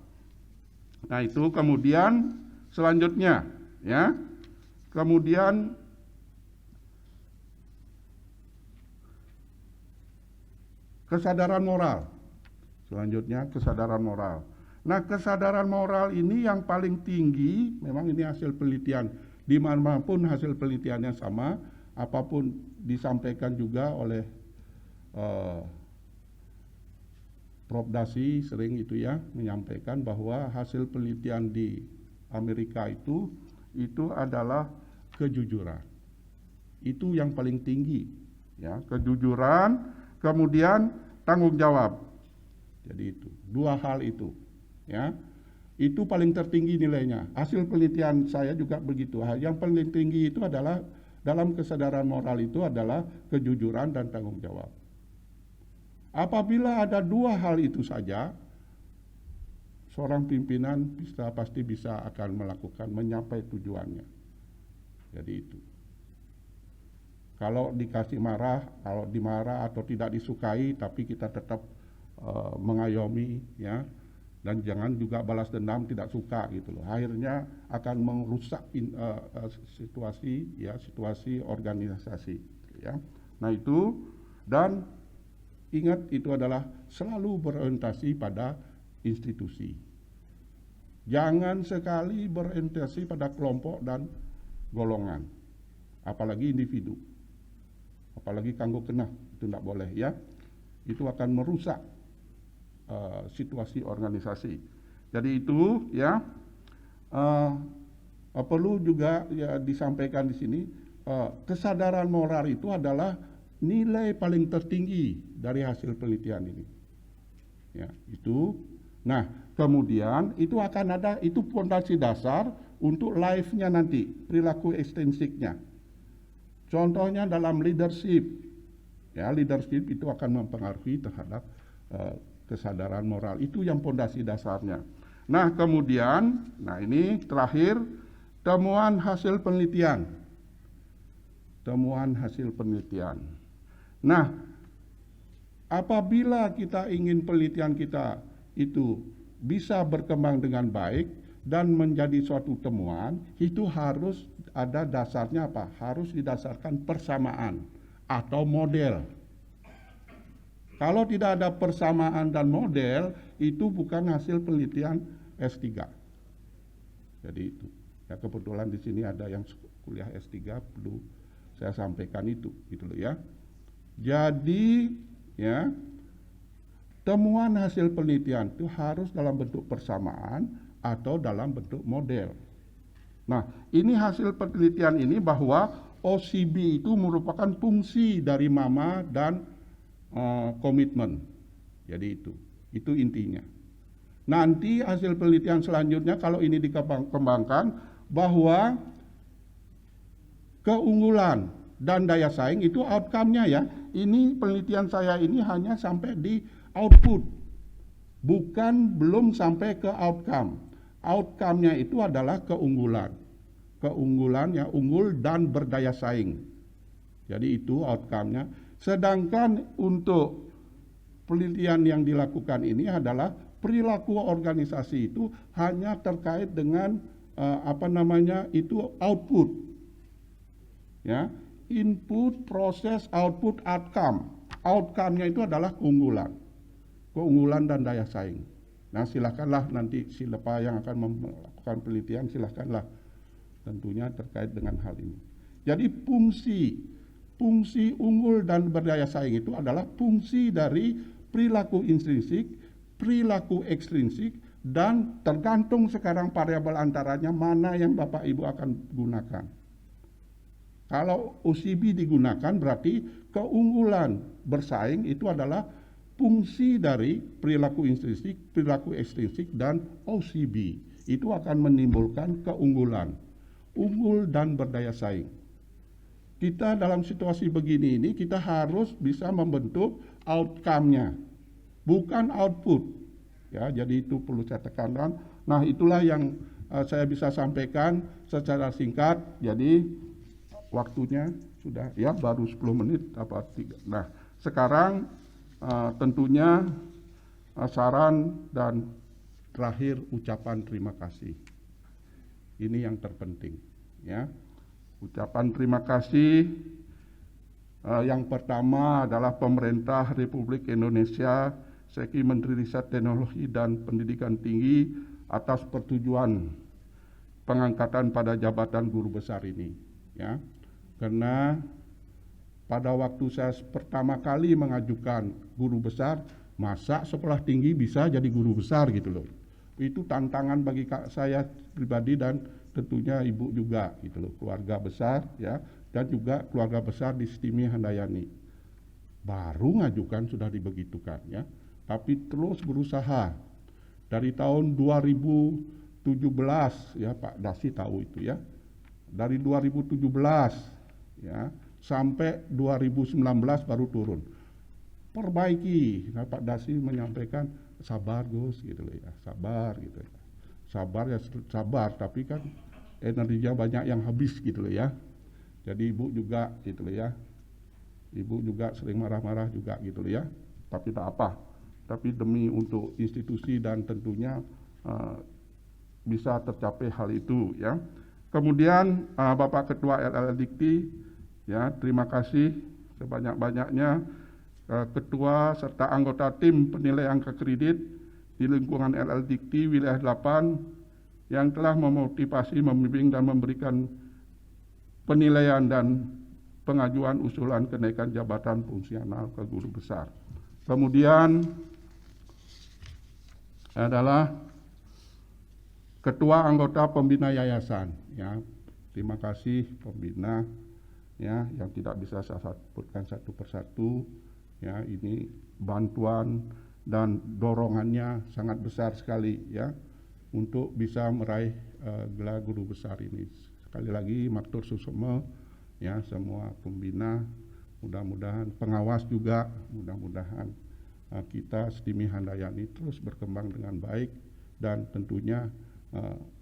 Nah, itu kemudian selanjutnya, ya, kemudian kesadaran moral. Selanjutnya kesadaran moral. Nah, kesadaran moral ini yang paling tinggi, memang ini hasil penelitian, dimanapun hasil penelitiannya sama, apapun disampaikan juga oleh Prof. Dasi sering itu, ya, menyampaikan bahwa hasil penelitian di Amerika itu adalah kejujuran. Itu yang paling tinggi, ya, kejujuran, kemudian tanggung jawab. Jadi itu, dua hal itu. Ya, itu paling tertinggi nilainya. Hasil penelitian saya juga begitu. Yang paling tinggi itu adalah dalam kesadaran moral itu adalah kejujuran dan tanggung jawab. Apabila ada dua hal itu saja, seorang pimpinan pasti bisa akan mencapai tujuannya. Jadi itu. Kalau dikasih marah, kalau dimarah atau tidak disukai, tapi kita tetap mengayomi, ya. Dan jangan juga balas dendam, tidak suka gitu loh. Akhirnya akan merusak situasi, ya, situasi organisasi, ya. Nah, itu, dan ingat itu adalah selalu berorientasi pada institusi. Jangan sekali berorientasi pada kelompok dan golongan, apalagi individu, apalagi kanggo kenah, itu tidak boleh, ya. Itu akan merusak situasi organisasi. Jadi itu, ya, perlu juga, ya, disampaikan di sini, kesadaran moral itu adalah nilai paling tertinggi dari hasil penelitian ini. Ya, itu. Nah, kemudian itu akan ada, itu fondasi dasar untuk life-nya nanti, perilaku ekstensiknya. Contohnya dalam leadership, Ya, leadership itu akan mempengaruhi terhadap kesadaran moral. Itu yang pondasi dasarnya. Nah, kemudian, nah ini terakhir, temuan hasil penelitian. Temuan hasil penelitian. Nah, apabila kita ingin penelitian kita itu bisa berkembang dengan baik dan menjadi suatu temuan, itu harus ada dasarnya apa? Harus didasarkan persamaan atau model. Kalau tidak ada persamaan dan model, itu bukan hasil penelitian S3. Jadi itu. Ya, kebetulan di sini ada yang kuliah S3, perlu saya sampaikan itu, gitu loh ya. Jadi ya, temuan hasil penelitian itu harus dalam bentuk persamaan atau dalam bentuk model. Nah, ini hasil penelitian ini bahwa OCB itu merupakan fungsi dari mama dan komitmen. Jadi itu intinya. Nanti hasil penelitian selanjutnya kalau ini dikembangkan bahwa keunggulan dan daya saing itu outcome-nya ya. Ini penelitian saya ini hanya sampai di output, belum sampai ke outcome. Outcome-nya itu adalah keunggulan. Keunggulan ya, unggul dan berdaya saing. Jadi itu outcome-nya. Sedangkan untuk penelitian yang dilakukan ini adalah perilaku organisasi itu hanya terkait dengan itu output. Ya, input, proses, output, outcome. Outcome-nya itu adalah keunggulan dan daya saing. Nah, silakanlah nanti siapa yang akan melakukan penelitian, silakanlah tentunya terkait dengan hal ini. Jadi fungsi unggul dan berdaya saing itu adalah fungsi dari perilaku intrinsik, perilaku ekstrinsik, dan tergantung sekarang variabel antaranya mana yang Bapak Ibu akan gunakan. Kalau OCB digunakan berarti keunggulan bersaing itu adalah fungsi dari perilaku intrinsik, perilaku ekstrinsik, dan OCB. Itu akan menimbulkan keunggulan, unggul dan berdaya saing. Kita dalam situasi begini ini kita harus bisa membentuk outcome-nya, bukan output. Ya, jadi itu perlu saya tekankan. Nah, itulah yang saya bisa sampaikan secara singkat. Jadi waktunya sudah ya baru 10 menit apa 3. Nah, sekarang tentunya saran dan terakhir ucapan terima kasih. Ini yang terpenting ya. Ucapan terima kasih yang pertama adalah pemerintah Republik Indonesia, Seki Menteri Riset Teknologi dan Pendidikan Tinggi atas persetujuan pengangkatan pada jabatan guru besar ini ya. Karena pada waktu saya pertama kali mengajukan guru besar, masa sekolah tinggi bisa jadi guru besar gitu loh. Itu tantangan bagi saya pribadi dan tentunya ibu juga gitu loh, keluarga besar ya, dan juga keluarga besar di STIMI Handayani. Baru ngajukan sudah dibegitukan ya, tapi terus berusaha dari tahun 2017 ya, Pak Dasi tahu itu ya, dari 2017 ya sampai 2019 baru turun. Perbaiki. Nah, Pak Dasi menyampaikan sabar Gus gitu loh ya, sabar gitu ya. Sabar ya sabar, tapi kan energinya banyak yang habis gitu loh ya. Jadi ibu juga gitu loh ya. Ibu juga sering marah-marah juga gitu loh ya. Tapi tak apa. Tapi demi untuk institusi dan tentunya bisa tercapai hal itu ya. Kemudian Bapak Ketua LL Dikti ya, terima kasih sebanyak-banyaknya Ketua serta anggota tim penilaian kredit di lingkungan LL Dikti wilayah 8 yang telah memotivasi, membimbing dan memberikan penilaian dan pengajuan usulan kenaikan jabatan fungsional ke guru besar. Kemudian adalah Ketua anggota pembina yayasan ya. Terima kasih pembina ya yang tidak bisa saya sebutkan satu persatu ya, ini bantuan dan dorongannya sangat besar sekali ya untuk bisa meraih gelar guru besar ini. Sekali lagi matur susume ya semua pembina mudah-mudahan pengawas juga, mudah-mudahan kita STIMI Handayani terus berkembang dengan baik, dan tentunya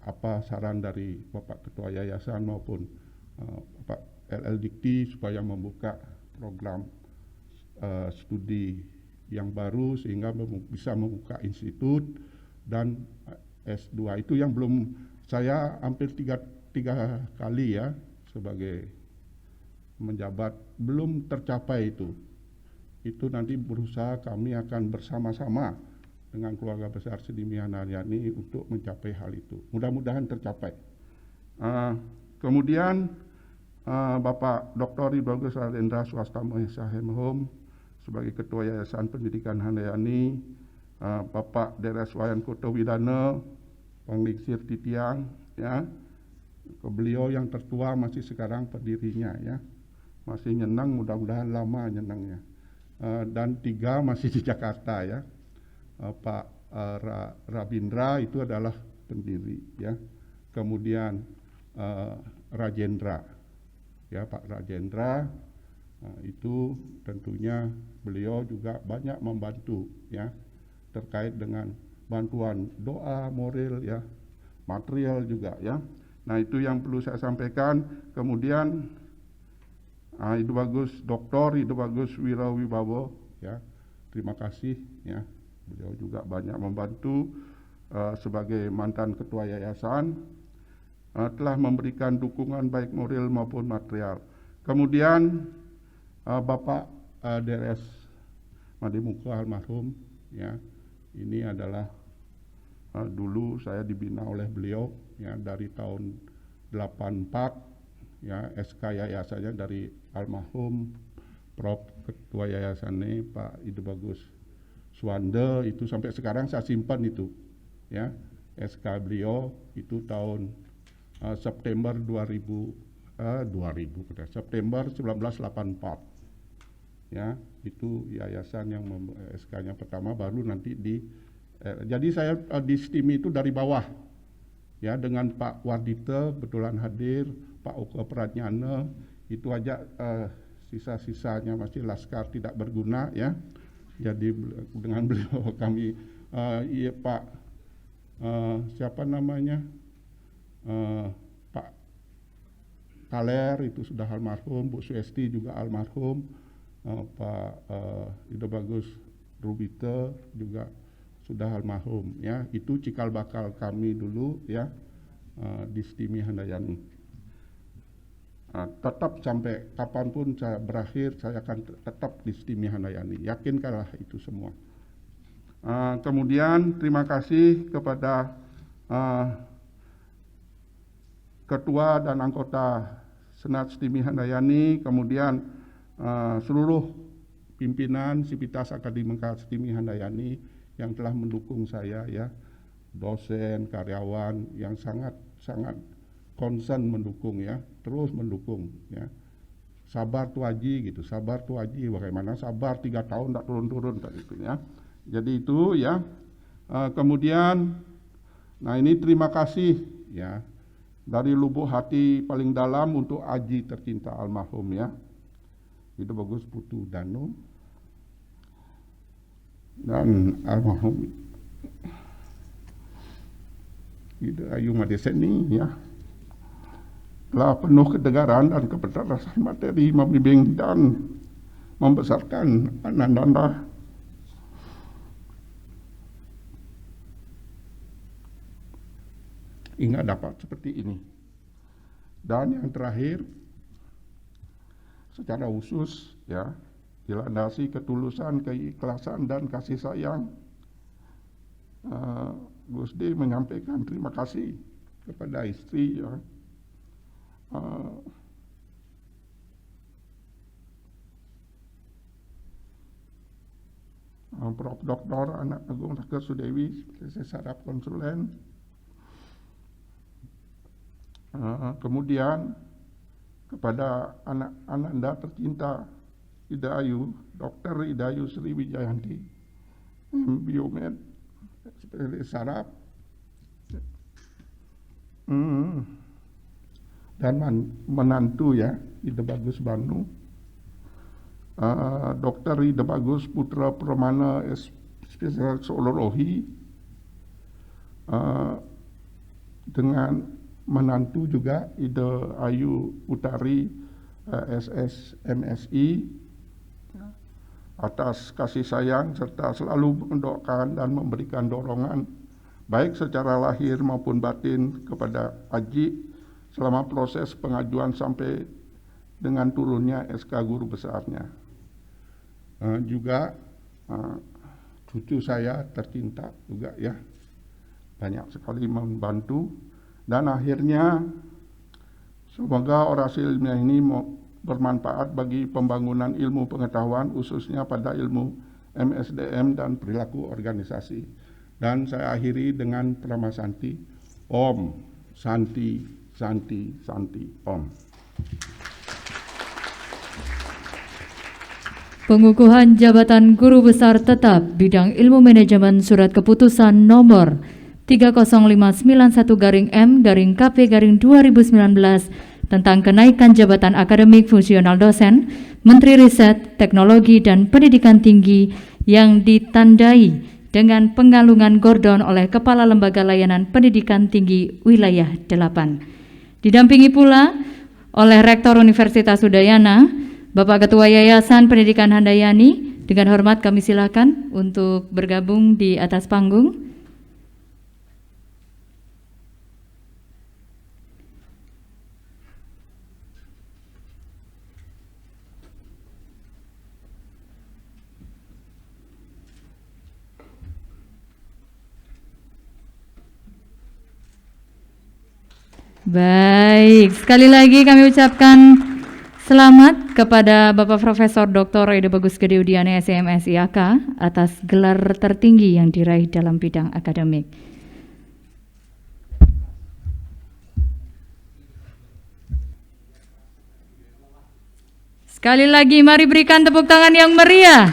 apa saran dari Bapak Ketua Yayasan maupun Bapak LL Dikti supaya membuka program studi yang baru sehingga bisa membuka institut dan S2 itu yang belum, saya hampir tiga kali ya sebagai menjabat belum tercapai itu nanti berusaha kami akan bersama-sama dengan keluarga besar STIMI Handayani untuk mencapai hal itu, mudah-mudahan tercapai. Kemudian Bapak Dr. Ridwan Agus Rajendra Swasta Mahesa Hemhom sebagai Ketua Yayasan Pendidikan Handayani, Bapak Deres Wayan Koto Widana, Pangliksir Titiang, ya, beliau yang tertua masih sekarang pendirinya, ya, masih nyenang, mudah-mudahan lama nyenangnya, dan 3 masih di Jakarta, ya, Pak Rabindra itu adalah pendiri, ya, kemudian Rajendra, ya, Pak Rajendra. Itu tentunya beliau juga banyak membantu, ya, terkait dengan bantuan doa, moral, ya, material juga, ya. Nah, itu yang perlu saya sampaikan. Kemudian Ibu Bagus Dr. Ibu Bagus Wirawibowo, ya, terima kasih, ya, beliau juga banyak membantu sebagai mantan ketua yayasan, telah memberikan dukungan baik moral maupun material. Kemudian Bapak Deres Madimuka almarhum, ya, ini adalah dulu saya dibina oleh beliau, ya, dari tahun 84, ya, SK yayasannya dari almarhum Prof. Ketua Yayasannya Pak Idu Bagus Suwanda, itu sampai sekarang saya simpan itu, ya, SK beliau itu tahun September 1984. Ya, itu yayasan yang SK-nya pertama, baru nanti jadi saya di STIMI itu dari bawah, ya, dengan Pak Wardita betulan hadir, Pak Oka Pradnyana, itu aja sisa-sisanya masih laskar tidak berguna, ya. Jadi dengan beliau kami, iya, Pak siapa namanya, Pak Kaler itu sudah almarhum, Bu Suesti juga almarhum, Pak Ido Bagus Rubita juga sudah almarhum, ya. Itu cikal bakal kami dulu, ya, di STIMI Handayani. Tetap sampai kapanpun saya berakhir, saya akan tetap di STIMI Handayani, yakinkanlah itu semua. Kemudian terima kasih kepada Ketua dan anggota Senat STIMI Handayani, kemudian seluruh pimpinan Sivitas Akademika STIMI Handayani yang telah mendukung saya, ya, dosen, karyawan yang sangat concern mendukung, ya, terus mendukung, ya. Sabar tu Haji gitu, sabar tu Haji, bagaimana sabar 3 tahun tak turun-turun gitu, ya. Jadi itu, ya. Kemudian, nah ini terima kasih, ya, dari lubuk hati paling dalam untuk Aji tercinta almarhum, ya, itu Bagus Putu Dano dan almarhum itu Ayu Madeseni, ya, telah penuh ketegaran dan kecerdasan materi membimbing dan membesarkan Ananda hingga dapat seperti ini. Dan yang terakhir, secara khusus, ya, dilandasi ketulusan, keikhlasan dan kasih sayang, Gus D menyampaikan terima kasih kepada istri, ya, Prof. Dr. Anak Agung Raka Sudewi sebagai saraf konsulen. Kemudian kepada anak Anda tercinta Ida Ayu, Dr. Ida Ayu Sri Wijayanti, Biomed sebagai saraf, dan menantu, ya, Ida Bagus Banu, Dr. Ida Bagus Putra Permana Spesialisologi dengan menantu juga Ida Ayu Utari SS MSI atas kasih sayang serta selalu mendoakan dan memberikan dorongan baik secara lahir maupun batin kepada Aji selama proses pengajuan sampai dengan turunnya SK guru besarnya. Juga cucu saya tercinta juga ya, banyak sekali membantu, dan akhirnya semoga orasi ilmiah ini bermanfaat bagi pembangunan ilmu pengetahuan khususnya pada ilmu MSDM dan perilaku organisasi. Dan saya akhiri dengan Prama Santi, Om Santi Santi Santi Om. Pengukuhan jabatan guru besar tetap bidang ilmu manajemen surat keputusan nomor 30591-M-KP-2019 tentang kenaikan jabatan akademik fungsional dosen, Menteri Riset, Teknologi dan Pendidikan Tinggi yang ditandai dengan penggalungan gordon oleh Kepala Lembaga Layanan Pendidikan Tinggi Wilayah 8. Didampingi pula oleh Rektor Universitas Udayana, Bapak Ketua Yayasan Pendidikan Handayani. Dengan hormat kami silakan untuk bergabung di atas panggung. Baik, sekali lagi kami ucapkan selamat kepada Bapak Profesor Dr. Ida Bagus Gede Udiana SMSI IAK atas gelar tertinggi yang diraih dalam bidang akademik. Sekali lagi mari berikan tepuk tangan yang meriah.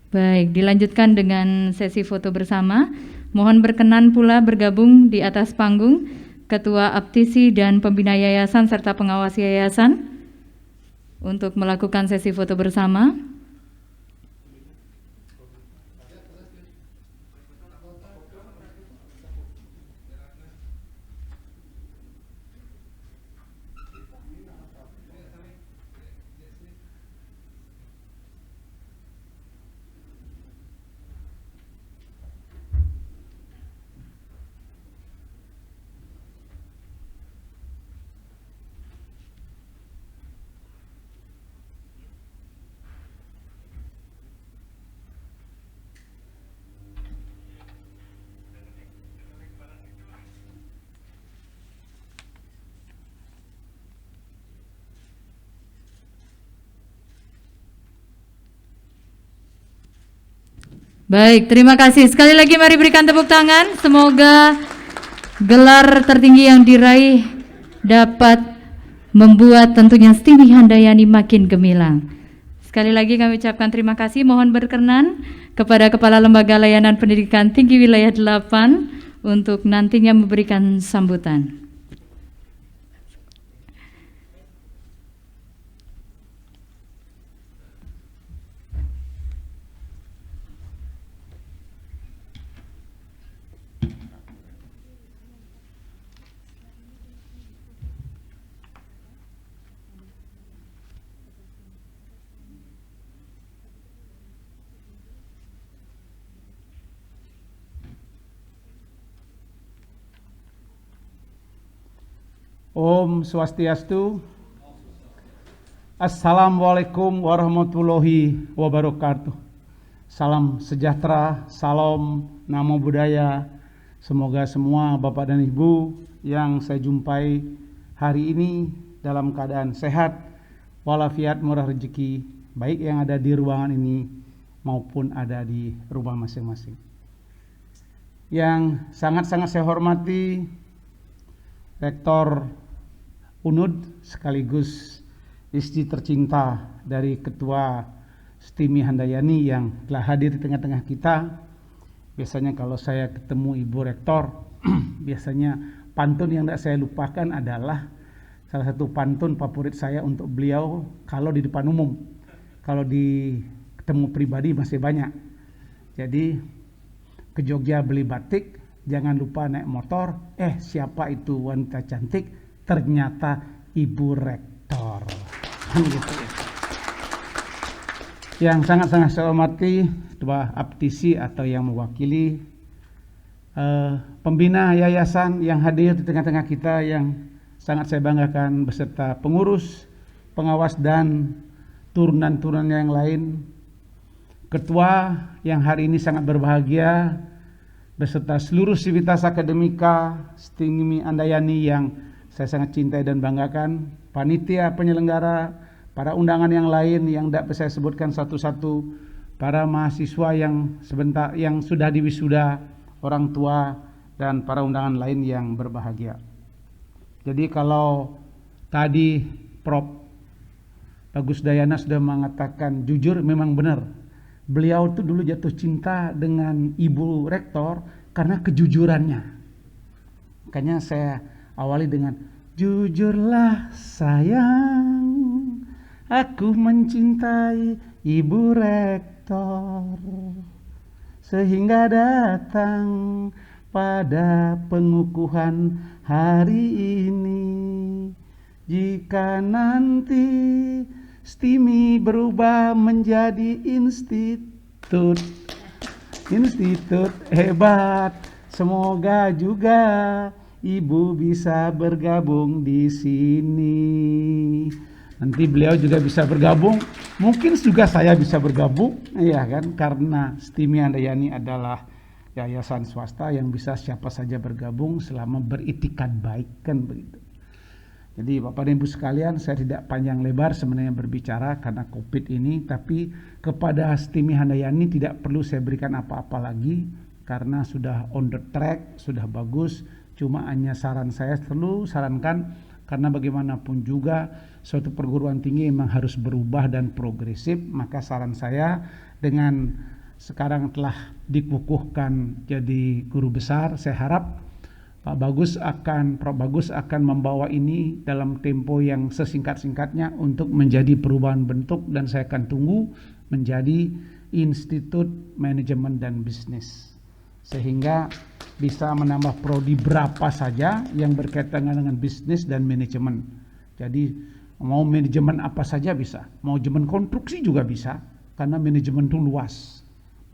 Baik, dilanjutkan dengan sesi foto bersama. Mohon berkenan pula bergabung di atas panggung Ketua Aptisi dan Pembina Yayasan serta pengawas Yayasan untuk melakukan sesi foto bersama. Baik, terima kasih. Sekali lagi mari berikan tepuk tangan. Semoga gelar tertinggi yang diraih dapat membuat tentunya Stimi Handayani makin gemilang. Sekali lagi kami ucapkan terima kasih. Mohon berkenan kepada Kepala Lembaga Layanan Pendidikan Tinggi Wilayah 8 untuk nantinya memberikan sambutan. Om Swastiastu. Assalamualaikum warahmatullahi wabarakatuh. Salam sejahtera, salam namo buddhaya. Semoga semua Bapak dan Ibu yang saya jumpai hari ini dalam keadaan sehat, walafiat, murah rezeki, baik yang ada di ruangan ini maupun ada di rumah masing-masing. Yang sangat-sangat saya hormati Rektor UNUD sekaligus istri tercinta dari Ketua Stimi Handayani yang telah hadir di tengah-tengah kita, Biasanya kalau saya ketemu Ibu Rektor, biasanya pantun yang tidak saya lupakan adalah salah satu pantun favorit saya untuk beliau kalau di depan umum. Kalau di ketemu pribadi masih banyak. Jadi ke Jogja beli batik, jangan lupa naik motor. Siapa itu wanita cantik? Ternyata Ibu Rektor. Gitu ya. Yang sangat-sangat saya hormati Ketua Aptisi atau yang mewakili pembina yayasan yang hadir di tengah-tengah kita, yang sangat saya banggakan, beserta pengurus, pengawas dan turunan-turunan yang lain. Ketua yang hari ini sangat berbahagia beserta seluruh sivitas akademika STIMI Handayani yang saya sangat cintai dan banggakan, panitia penyelenggara, para undangan yang lain yang tidak bisa saya sebutkan satu-satu, para mahasiswa yang sudah diwisuda, orang tua, dan para undangan lain yang berbahagia. Jadi kalau tadi Prof. Bagus Dayana sudah mengatakan jujur, memang benar. Beliau tuh dulu jatuh cinta dengan Ibu Rektor karena kejujurannya. Makanya saya awali dengan jujurlah sayang, aku mencintai Ibu Rektor, sehingga datang pada pengukuhan hari ini. Jika nanti STIMI berubah menjadi institut hebat, semoga juga Ibu bisa bergabung di sini. Nanti beliau juga bisa bergabung, mungkin juga saya bisa bergabung, ya kan? Karena STIMI Handayani adalah yayasan swasta yang bisa siapa saja bergabung selama beritikat baik, kan begitu. Jadi Bapak dan Ibu sekalian, saya tidak panjang lebar sebenarnya berbicara karena COVID ini, tapi kepada STIMI Handayani tidak perlu saya berikan apa-apa lagi karena sudah on the track, sudah bagus. Cuma hanya saran saya selalu sarankan, karena bagaimanapun juga suatu perguruan tinggi memang harus berubah dan progresif, maka saran saya dengan sekarang telah dikukuhkan jadi guru besar, saya harap Prof. Bagus akan membawa ini dalam tempo yang sesingkat-singkatnya untuk menjadi perubahan bentuk, dan saya akan tunggu menjadi Institut Manajemen dan Bisnis, sehingga bisa menambah prodi berapa saja yang berkaitan dengan bisnis dan manajemen. Jadi mau manajemen apa saja bisa, mau manajemen konstruksi juga bisa, karena manajemen itu luas.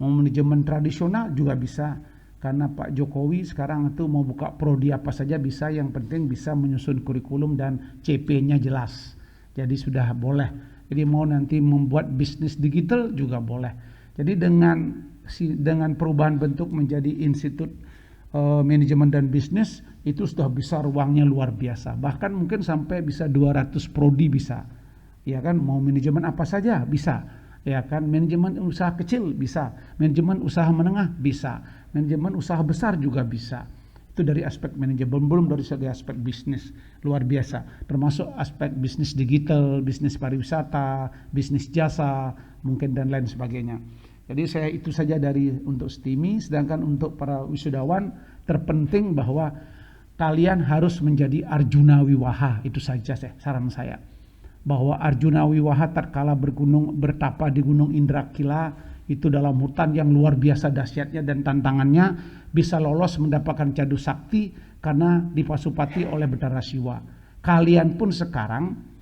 Mau manajemen tradisional juga bisa, karena Pak Jokowi sekarang itu mau buka prodi apa saja bisa, yang penting bisa menyusun kurikulum dan CP-nya jelas. Jadi sudah boleh. Jadi mau nanti membuat bisnis digital juga boleh. Jadi dengan perubahan bentuk menjadi Institut Manajemen dan Bisnis, itu sudah bisa ruangnya luar biasa. Bahkan mungkin sampai bisa 200 prodi bisa. Ya kan, mau manajemen apa saja bisa. Ya kan, manajemen usaha kecil bisa, manajemen usaha menengah bisa, manajemen usaha besar juga bisa. Itu dari aspek manajemen, belum dari segi aspek bisnis, luar biasa. Termasuk aspek bisnis digital, bisnis pariwisata, bisnis jasa, mungkin dan lain sebagainya. Jadi saya itu saja untuk STIMI. Sedangkan untuk para wisudawan, terpenting bahwa kalian harus menjadi Arjuna Wiwaha. Itu saja saran saya. Bahwa Arjuna Wiwaha tatkala bertapa di Gunung Indrakila, itu dalam hutan yang luar biasa dahsyatnya dan tantangannya, bisa lolos mendapatkan cadu sakti karena dipasupati oleh Betara Siwa. Kalian pun sekarang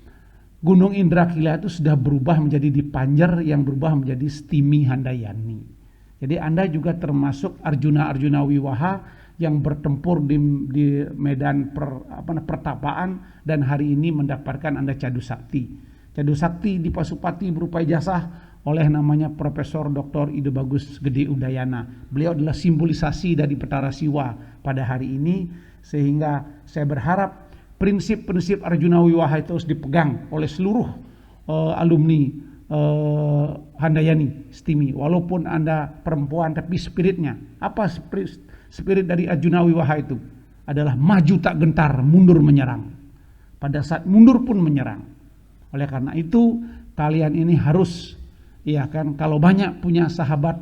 Gunung Indrakila itu sudah berubah menjadi Dipanjer, yang berubah menjadi STIMI Handayani. Jadi Anda juga termasuk Arjuna Wiwaha yang bertempur di medan pertapaan, dan hari ini mendapatkan Anda cadu sakti. Cadu sakti dipasupati berupa ijazah oleh namanya Profesor Dr. Ide Bagus Gede Udayana. Beliau adalah simbolisasi dari Betara Siwa pada hari ini, sehingga saya berharap prinsip-prinsip Arjuna Wiwaha itu harus dipegang oleh seluruh alumni Handayani STIMI. Walaupun Anda perempuan, tapi spiritnya apa? Spirit dari Arjuna Wiwaha itu adalah maju tak gentar, mundur menyerang. Pada saat mundur pun menyerang. Oleh karena itu kalian ini harus, ya kan, kalau banyak punya sahabat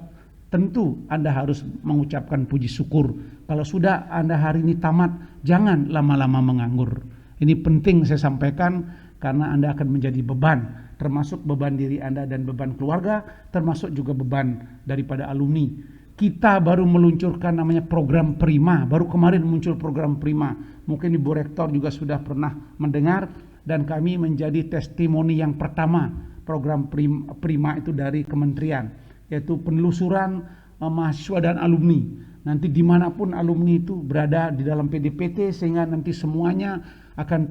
tentu Anda harus mengucapkan puji syukur. Kalau sudah Anda hari ini tamat, jangan lama-lama menganggur. Ini penting saya sampaikan karena Anda akan menjadi beban, termasuk beban diri Anda dan beban keluarga, termasuk juga beban daripada alumni. Kita baru meluncurkan namanya program Prima, baru kemarin muncul program Prima. Mungkin Ibu Rektor juga sudah pernah mendengar, dan kami menjadi testimoni yang pertama program Prima itu dari kementerian, yaitu penelusuran mahasiswa dan alumni. Nanti dimanapun alumni itu berada di dalam PDPT, sehingga nanti semuanya akan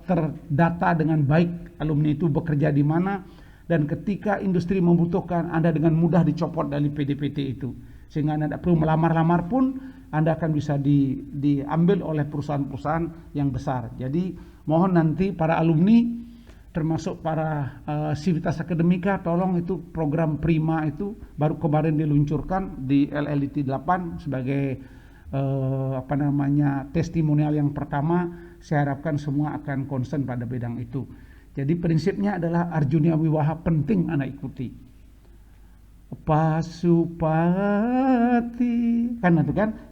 terdata dengan baik alumni itu bekerja di mana, dan ketika industri membutuhkan Anda dengan mudah dicopot dari PDPT itu. Sehingga Anda tidak perlu melamar-lamar pun, Anda akan bisa diambil oleh perusahaan-perusahaan yang besar. Jadi mohon nanti para alumni, termasuk para sivitas akademika, tolong itu program Prima itu baru kemarin diluncurkan di LLDT 8 sebagai testimonial yang pertama. Saya harapkan semua akan concern pada bidang itu. Jadi prinsipnya adalah Arjuna Wiwaha penting Anda ikuti. Pasupati, kan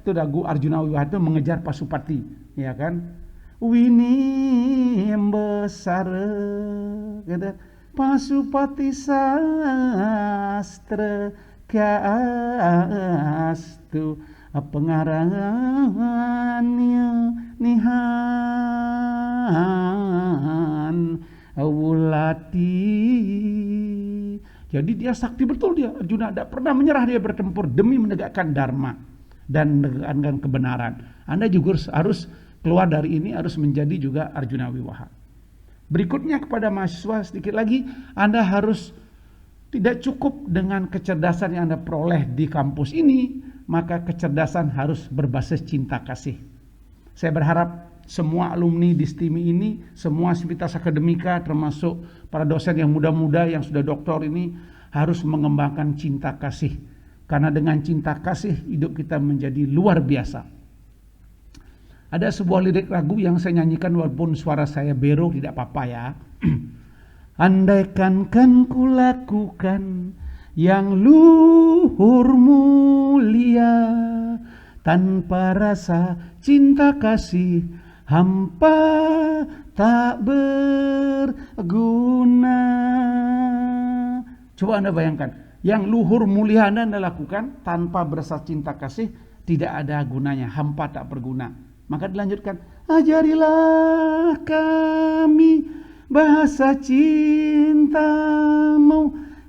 itu lagu Arjuna Wiwaha itu mengejar Pasupati, ya kan? Wini yang besar, gitu. Pasupati sastra kastu, pengarangannya nihan wulati. Jadi dia sakti betul dia. Arjuna tidak pernah menyerah, dia bertempur demi menegakkan dharma dan menegakkan kebenaran. Anda juga harus keluar dari ini, harus menjadi juga Arjuna Wiwaha. Berikutnya kepada mahasiswa sedikit lagi, Anda harus tidak cukup dengan kecerdasan yang Anda peroleh di kampus ini, maka kecerdasan harus berbasis cinta kasih. Saya berharap semua alumni di STIMI ini, semua sivitas akademika, termasuk para dosen yang muda-muda yang sudah doktor ini, harus mengembangkan cinta kasih. Karena dengan cinta kasih, hidup kita menjadi luar biasa. Ada sebuah lirik lagu yang saya nyanyikan walaupun suara saya bero, tidak apa-apa ya. Andaikan kan ku lakukan yang luhur mulia, tanpa rasa cinta kasih, hampa tak berguna. Coba Anda bayangkan, yang luhur mulia Anda lakukan tanpa berasa cinta kasih, tidak ada gunanya, hampa tak berguna. Maka dilanjutkan, ajarilah kami bahasa cintamu,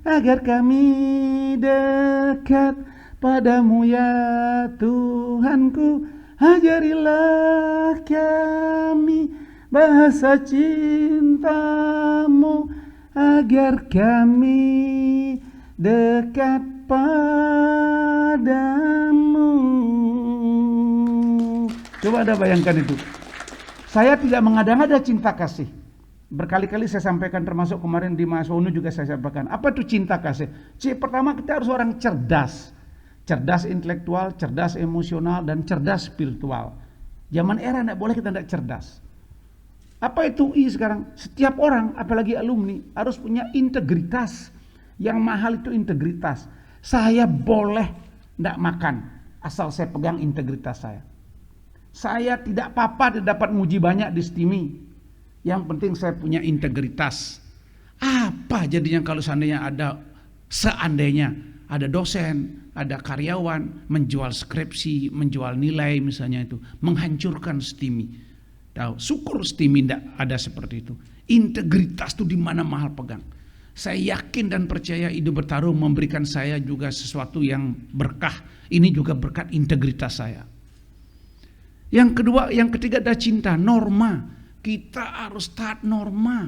agar kami dekat padamu ya Tuhanku. Ajarilah kami bahasa cintamu, agar kami dekat padamu. Coba Anda bayangkan itu. Saya tidak mengada-ngada cinta kasih. Berkali-kali saya sampaikan, termasuk kemarin di Mahasiswa UNU juga saya sampaikan. Apa itu cinta kasih? Pertama, kita harus orang cerdas. Cerdas intelektual, cerdas emosional, dan cerdas spiritual. Zaman era tidak boleh kita tidak cerdas. Apa itu I sekarang? Setiap orang, apalagi alumni, harus punya integritas. Yang mahal itu integritas. Saya boleh tidak makan, asal saya pegang integritas saya. Saya tidak apa-apa dapat muji banyak di STIMI. Yang penting saya punya integritas. Apa jadinya kalau seandainya ada dosen, ada karyawan menjual skripsi, menjual nilai misalnya itu, menghancurkan STIMI. Tahu, syukur STIMI tidak ada seperti itu. Integritas itu di mana mahal pegang. Saya yakin dan percaya Hidup Bertarung memberikan saya juga sesuatu yang berkah. Ini juga berkat integritas saya. Yang kedua, yang ketiga ada cinta, norma. Kita harus taat norma.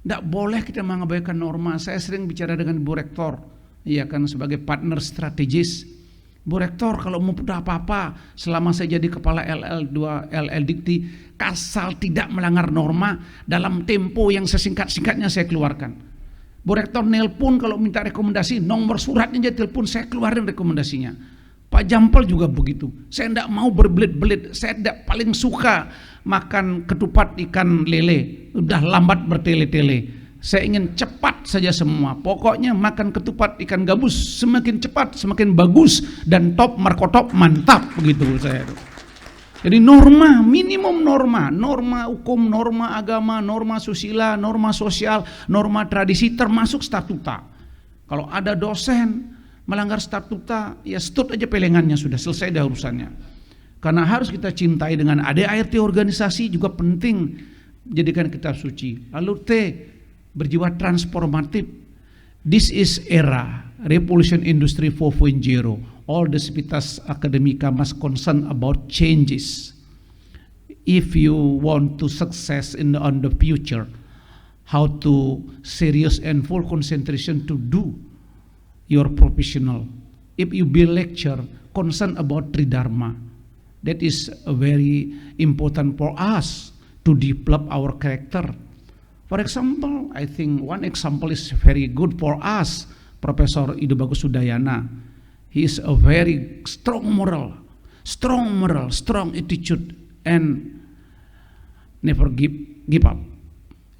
Tidak boleh kita mengabaikan norma. Saya sering bicara dengan Bu Rektor, iya kan, sebagai partner strategis. Bu Rektor, kalau mau apa-apa, selama saya jadi kepala LL2 asal tidak melanggar norma, dalam tempo yang sesingkat-singkatnya saya keluarkan. Bu Rektor nelpon kalau minta rekomendasi, nomor suratnya aja telepon, saya keluarin rekomendasinya. Pak Jampel juga begitu. Saya tidak mau berbelit-belit. Saya tidak paling suka makan ketupat ikan lele. Udah lambat bertele-tele. Saya ingin cepat saja semua. Pokoknya makan ketupat ikan gabus semakin cepat semakin bagus dan top markotop mantap begitu saya. Jadi norma, minimum norma hukum, norma agama, norma susila, norma sosial, norma tradisi termasuk statuta. Kalau ada dosen melanggar statuta, ya stut aja pelengannya, sudah selesai dah urusannya. Karena harus kita cintai dengan ADART organisasi juga penting, jadikan kitab suci. Lalu T, berjiwa transformatif. This is era revolution industry 4.0. All the Civitas Academica must concern about changes. If you want to success on the future, how to serious and full concentration to do your professional. If you be lecture, concern about Tridharma. That is very important for us to develop our character. For example, I think one example is very good for us, Profesor Ido Bagus Udayana. He is a very strong moral, strong attitude, and never give up.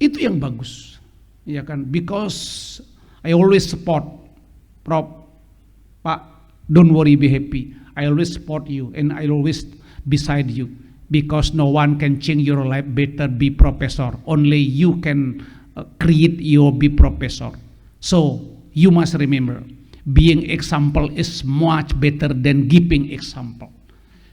Itu yang bagus, ya kan? Because I always support Prof. Pak, don't worry, be happy. I always support you, and I always beside you. Because no one can change your life better be professor. Only you can create your be professor. So you must remember, being example is much better than giving example.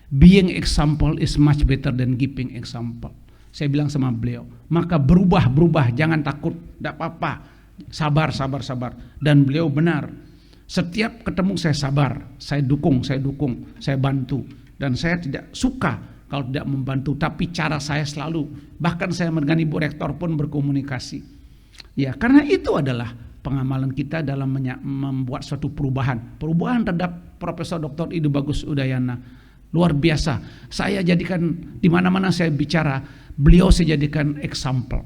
Being example is much better than giving example. Saya bilang sama beliau, maka berubah, jangan takut, tidak apa-apa, sabar. Dan beliau benar. Setiap ketemu saya sabar, saya dukung, saya bantu. Dan saya tidak suka kalau tidak membantu, tapi cara saya selalu, bahkan saya dengan Ibu Rektor pun berkomunikasi. Ya, karena itu adalah pengamalan kita dalam membuat suatu perubahan terhadap Profesor Dr. Ido Bagus Udayana. Luar biasa. Saya jadikan di mana-mana saya bicara, beliau saya jadikan example.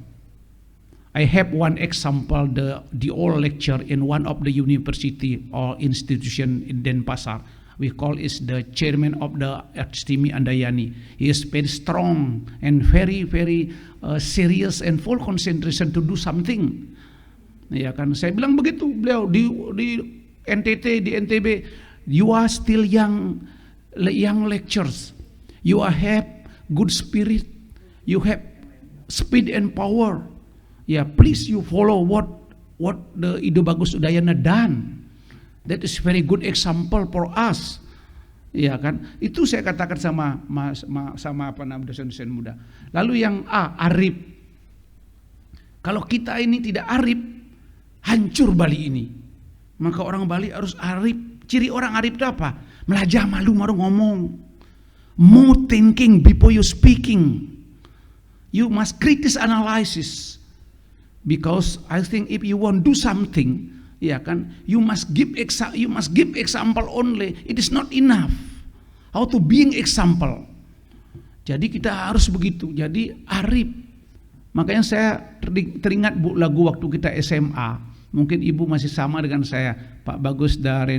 I have one example, the old lecture in one of the university or institution in Denpasar. We call is the chairman of the Stimi Handayani. He is very strong and very serious and full concentration to do something. Ya kan, saya bilang begitu beliau di NTT, di NTB, you are still young lectures. You have good spirit. You have speed and power. Ya, please you follow what the Ido Bagus Udayana done. That is very good example for us. Ya kan? Itu saya katakan sama dosen-dosen muda. Lalu yang A, arif. Kalau kita ini tidak arif, hancur Bali ini. Maka orang Bali harus arif. Ciri orang arif itu apa? Melajah malu ngomong. More thinking before you speaking. You must critical analysis. Because I think if you want to do something, ya kan, you must give example only. It is not enough. How to being example. Jadi kita harus begitu. Jadi arif. Makanya saya teringat Bu lagu waktu kita SMA. Mungkin Ibu masih sama dengan saya. Pak Bagus dan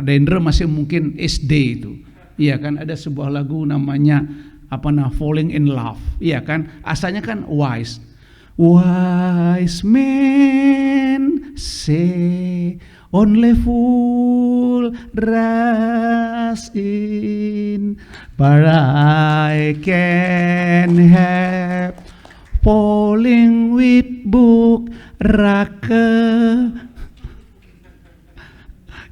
Rendra masih mungkin SD itu. Iya kan, ada sebuah lagu namanya Falling in Love. Iya kan, asalnya kan wise. Wise men say only fool rush in, but I can have falling with book raka.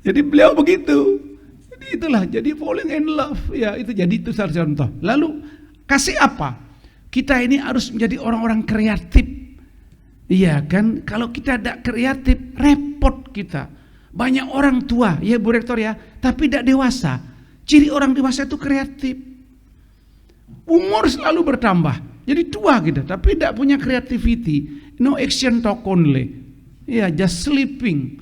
Jadi beliau begitu. Jadi itulah, jadi falling in love. Ya, itu jadi itu salah contoh. Lalu kasih apa? Kita ini harus menjadi orang-orang kreatif. Iya kan? Kalau kita tidak kreatif, repot kita. Banyak orang tua, ya Bu Rektor ya, tapi tidak dewasa. Ciri orang dewasa itu kreatif. Umur selalu bertambah. Jadi tua kita, tapi tidak punya creativity. No action talk only. Ya, just sleeping.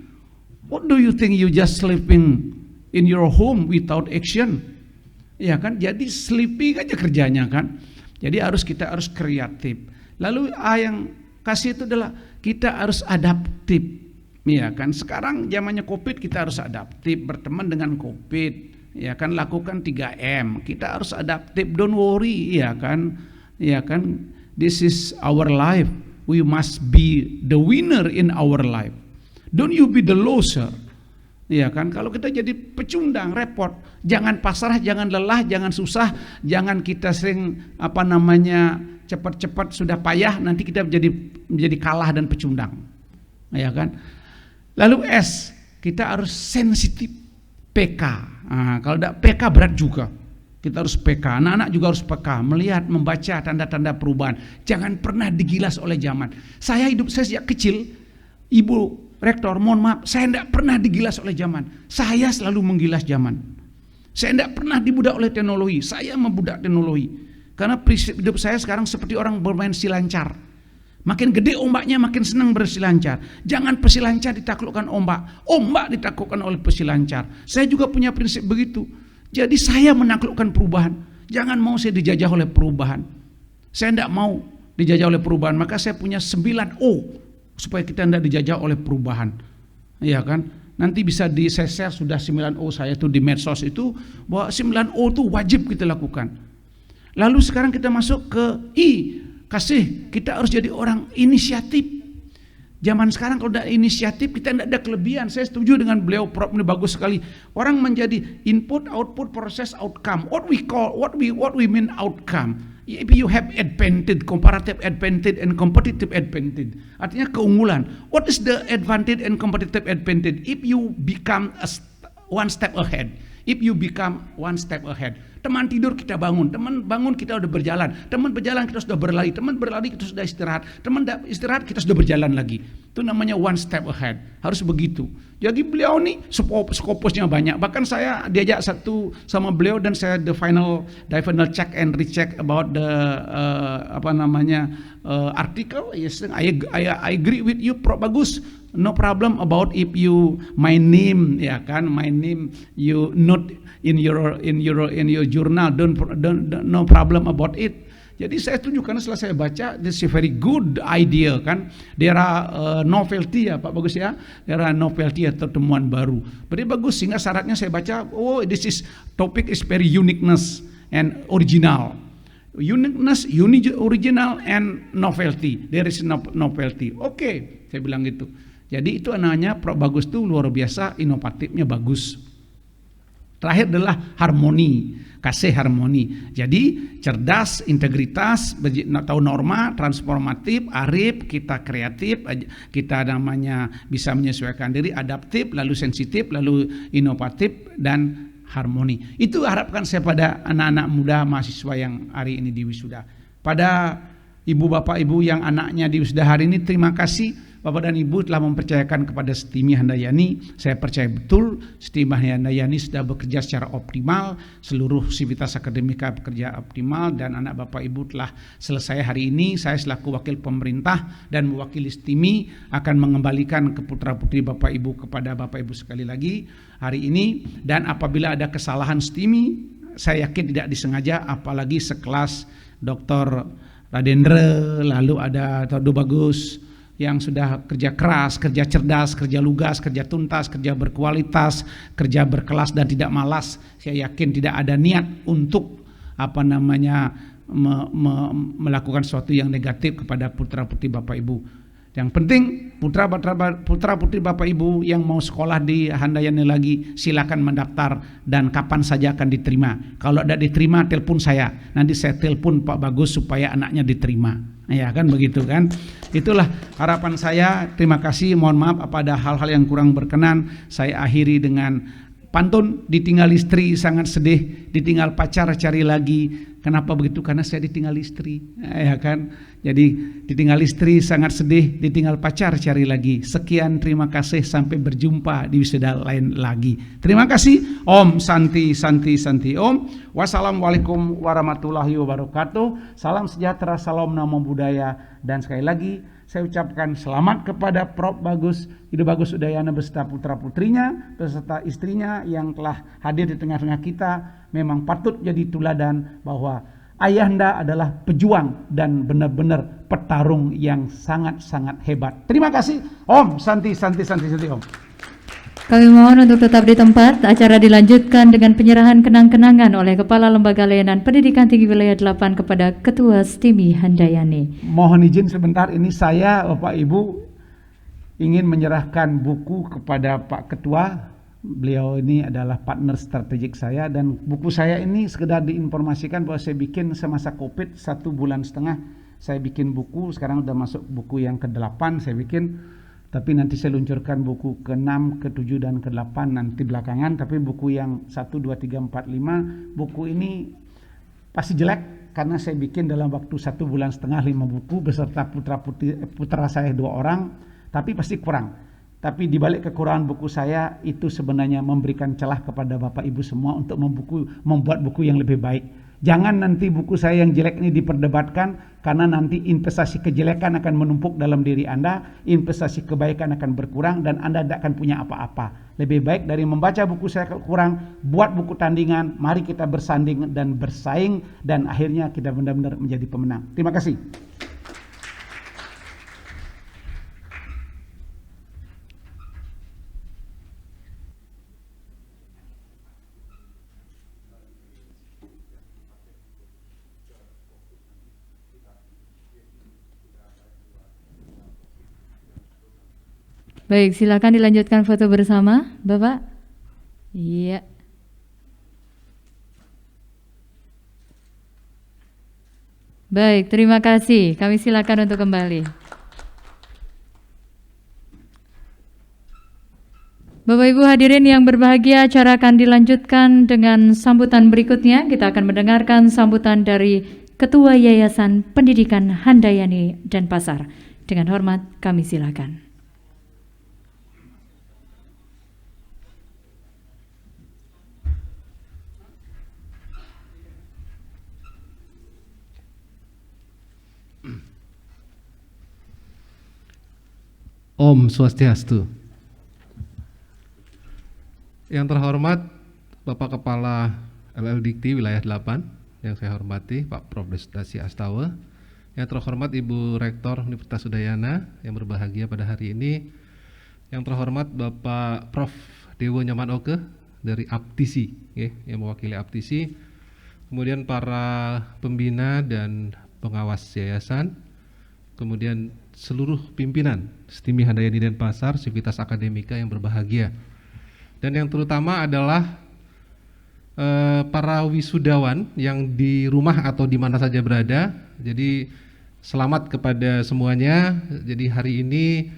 What do you think you just sleeping in your home without action? Ya kan? Jadi sleeping aja kerjanya kan. Jadi kita harus kreatif. Lalu A yang kasih itu adalah kita harus adaptif. Ya kan, sekarang zamannya Covid kita harus adaptif, berteman dengan Covid. Ya kan, lakukan 3M. Kita harus adaptif, don't worry, ya kan. Ya kan, this is our life. We must be the winner in our life. Don't you be the loser. Ya kan, kalau kita jadi pecundang repot. Jangan pasrah, jangan lelah, jangan susah, jangan kita sering cepat-cepat sudah payah, nanti kita menjadi kalah dan pecundang. Ya kan? Lalu S, kita harus sensitif. PK. Nah, kalau tidak PK berat juga. Kita harus PK. Anak-anak juga harus PK, melihat, membaca tanda-tanda perubahan. Jangan pernah digilas oleh zaman. Saya sejak kecil, Ibu Rektor, mohon maaf, saya tidak pernah digilas oleh zaman. Saya selalu menggilas zaman. Saya tidak pernah dibudak oleh teknologi. Saya membudak teknologi. Karena prinsip hidup saya sekarang seperti orang bermain silancar. Makin gede ombaknya, makin senang bersilancar. Jangan pesilancar ditaklukkan ombak. Ombak ditaklukkan oleh pesilancar. Saya juga punya prinsip begitu. Jadi saya menaklukkan perubahan. Jangan mau saya dijajah oleh perubahan. Saya tidak mau dijajah oleh perubahan. Maka saya punya 9 O. Supaya kita tidak dijajah oleh perubahan. Ya kan? Nanti bisa saya share sudah 9O saya tuh di medsos itu, bahwa 9O itu wajib kita lakukan. Lalu sekarang kita masuk ke I, kasih. Kita harus jadi orang inisiatif. Zaman sekarang kalau ada inisiatif kita tidak ada kelebihan. Saya setuju dengan beliau, Prof, ini bagus sekali. Orang menjadi input, output, proses, outcome. What we mean outcome. If you have advantage, comparative advantage and competitive advantage, artinya keunggulan. What is the advantage and competitive advantage? If you become one step ahead. If you become one step ahead. Teman tidur kita bangun, teman bangun kita sudah berjalan, teman berjalan kita sudah berlari, teman berlari kita sudah istirahat, teman istirahat kita sudah berjalan lagi. Itu namanya one step ahead. Harus begitu. Jadi beliau nih skopusnya banyak. Bahkan saya diajak satu sama beliau dan saya the final check and recheck about the article. Yes, I agree with you, Prof. Bagus. No problem about if you my name, ya kan, my name you note in your journal, don't no problem about it. Jadi saya setuju karena setelah saya baca, this is a very good idea kan. There are novelty ya Pak Bagus ya, there are novelty atau temuan baru. Berarti bagus, sehingga syaratnya saya baca, oh this is topic is very uniqueness and original. Uniqueness, original and novelty. There is novelty. Oke, saya bilang gitu. Jadi itu namanya Prof. Bagus tuh luar biasa, inovatifnya bagus. Terakhir adalah harmoni, kasih harmoni. Jadi cerdas, integritas, tahu norma, transformatif, arif, kita kreatif, kita namanya bisa menyesuaikan diri, adaptif, lalu sensitif, lalu inovatif dan harmoni. Itu harapkan saya pada anak-anak muda mahasiswa yang hari ini di wisuda. Pada ibu bapak ibu yang anaknya di wisuda hari ini, terima kasih. Bapak dan Ibu telah mempercayakan kepada Stimi Handayani. Saya percaya betul Stimi Handayani sudah bekerja secara optimal, seluruh sivitas akademika bekerja optimal, dan anak Bapak Ibu telah selesai hari ini. Saya selaku wakil pemerintah dan mewakili Stimi akan mengembalikan ke putra-putri Bapak Ibu kepada Bapak Ibu sekali lagi hari ini. Dan apabila ada kesalahan Stimi, saya yakin tidak disengaja, apalagi sekelas Dr. Radendra, lalu ada Todo Bagus, yang sudah kerja keras, kerja cerdas, kerja lugas, kerja tuntas, kerja berkualitas, kerja berkelas dan tidak malas. Saya yakin tidak ada niat untuk melakukan sesuatu yang negatif kepada putra-putri Bapak Ibu. Yang penting putra-putri Bapak Ibu yang mau sekolah di Handayani lagi, silakan mendaftar dan kapan saja akan diterima. Kalau tidak diterima, telepon saya. Nanti saya telepon Pak Bagus supaya anaknya diterima. Ya kan begitu kan. Itulah harapan saya. Terima kasih. Mohon maaf apabila hal-hal yang kurang berkenan. Saya akhiri dengan pantun. Ditinggal istri sangat sedih, ditinggal pacar cari lagi. Kenapa begitu? Karena saya ditinggal istri, ya kan. Jadi ditinggal istri sangat sedih, ditinggal pacar cari lagi. Sekian, terima kasih, sampai berjumpa di wisuda lain lagi. Terima kasih. Om Santi Santi Santi Om. Wassalamualaikum warahmatullahi wabarakatuh. Salam sejahtera, salam namo buddhaya, dan sekali lagi saya ucapkan selamat kepada Prof. Bagus, Ibu Bagus Udayana beserta putra-putrinya, beserta istrinya yang telah hadir di tengah-tengah kita. Memang patut jadi teladan bahwa ayahanda adalah pejuang dan benar-benar petarung yang sangat-sangat hebat. Terima kasih. Om Santi Santi Santi Santi Om. Kami mohon untuk tetap di tempat. Acara dilanjutkan dengan penyerahan kenang-kenangan oleh Kepala Lembaga Layanan Pendidikan Tinggi Wilayah 8 kepada Ketua STIMI Handayani. Mohon izin sebentar, ini saya Bapak Ibu ingin menyerahkan buku kepada Pak Ketua. Beliau ini adalah partner strategik saya, dan buku saya ini sekedar diinformasikan bahwa saya bikin semasa COVID 1,5 bulan saya bikin buku. Sekarang udah masuk buku yang ke-8 saya bikin, tapi nanti saya luncurkan buku ke-6, ke-7 dan ke-8 nanti belakangan. Tapi buku yang 1, 2, 3, 4, 5, buku ini pasti jelek karena saya bikin dalam waktu 1,5 bulan 5 buku beserta putra saya 2 orang, tapi pasti kurang. Tapi dibalik kekurangan buku saya itu sebenarnya memberikan celah kepada Bapak Ibu semua untuk membuat buku yang lebih baik. Jangan nanti buku saya yang jelek ini diperdebatkan, karena nanti investasi kejelekan akan menumpuk dalam diri Anda, investasi kebaikan akan berkurang dan Anda tidak akan punya apa-apa. Lebih baik dari membaca buku saya kurang, buat buku tandingan, mari kita bersanding dan bersaing dan akhirnya kita benar-benar menjadi pemenang. Terima kasih. Baik, silakan dilanjutkan foto bersama, Bapak. Iya. Baik, terima kasih. Kami silakan untuk kembali. Bapak Ibu hadirin yang berbahagia, acara akan dilanjutkan dengan sambutan berikutnya. Kita akan mendengarkan sambutan dari Ketua Yayasan Pendidikan Handayani Denpasar. Dengan hormat, kami silakan. Om Swastiastu. Yang terhormat Bapak Kepala LL Dikti Wilayah 8, yang saya hormati Pak Prof. Desdasi Astawa, yang terhormat Ibu Rektor Universitas Udayana yang berbahagia pada hari ini, yang terhormat Bapak Prof. Dewo Nyoman Oke dari Aptisi, yang mewakili Aptisi, kemudian para pembina dan pengawas yayasan, kemudian seluruh pimpinan STIMI Handayani Denpasar, Sivitas Akademika yang berbahagia, dan yang terutama adalah para wisudawan yang di rumah atau di mana saja berada. Jadi selamat kepada semuanya. Jadi hari ini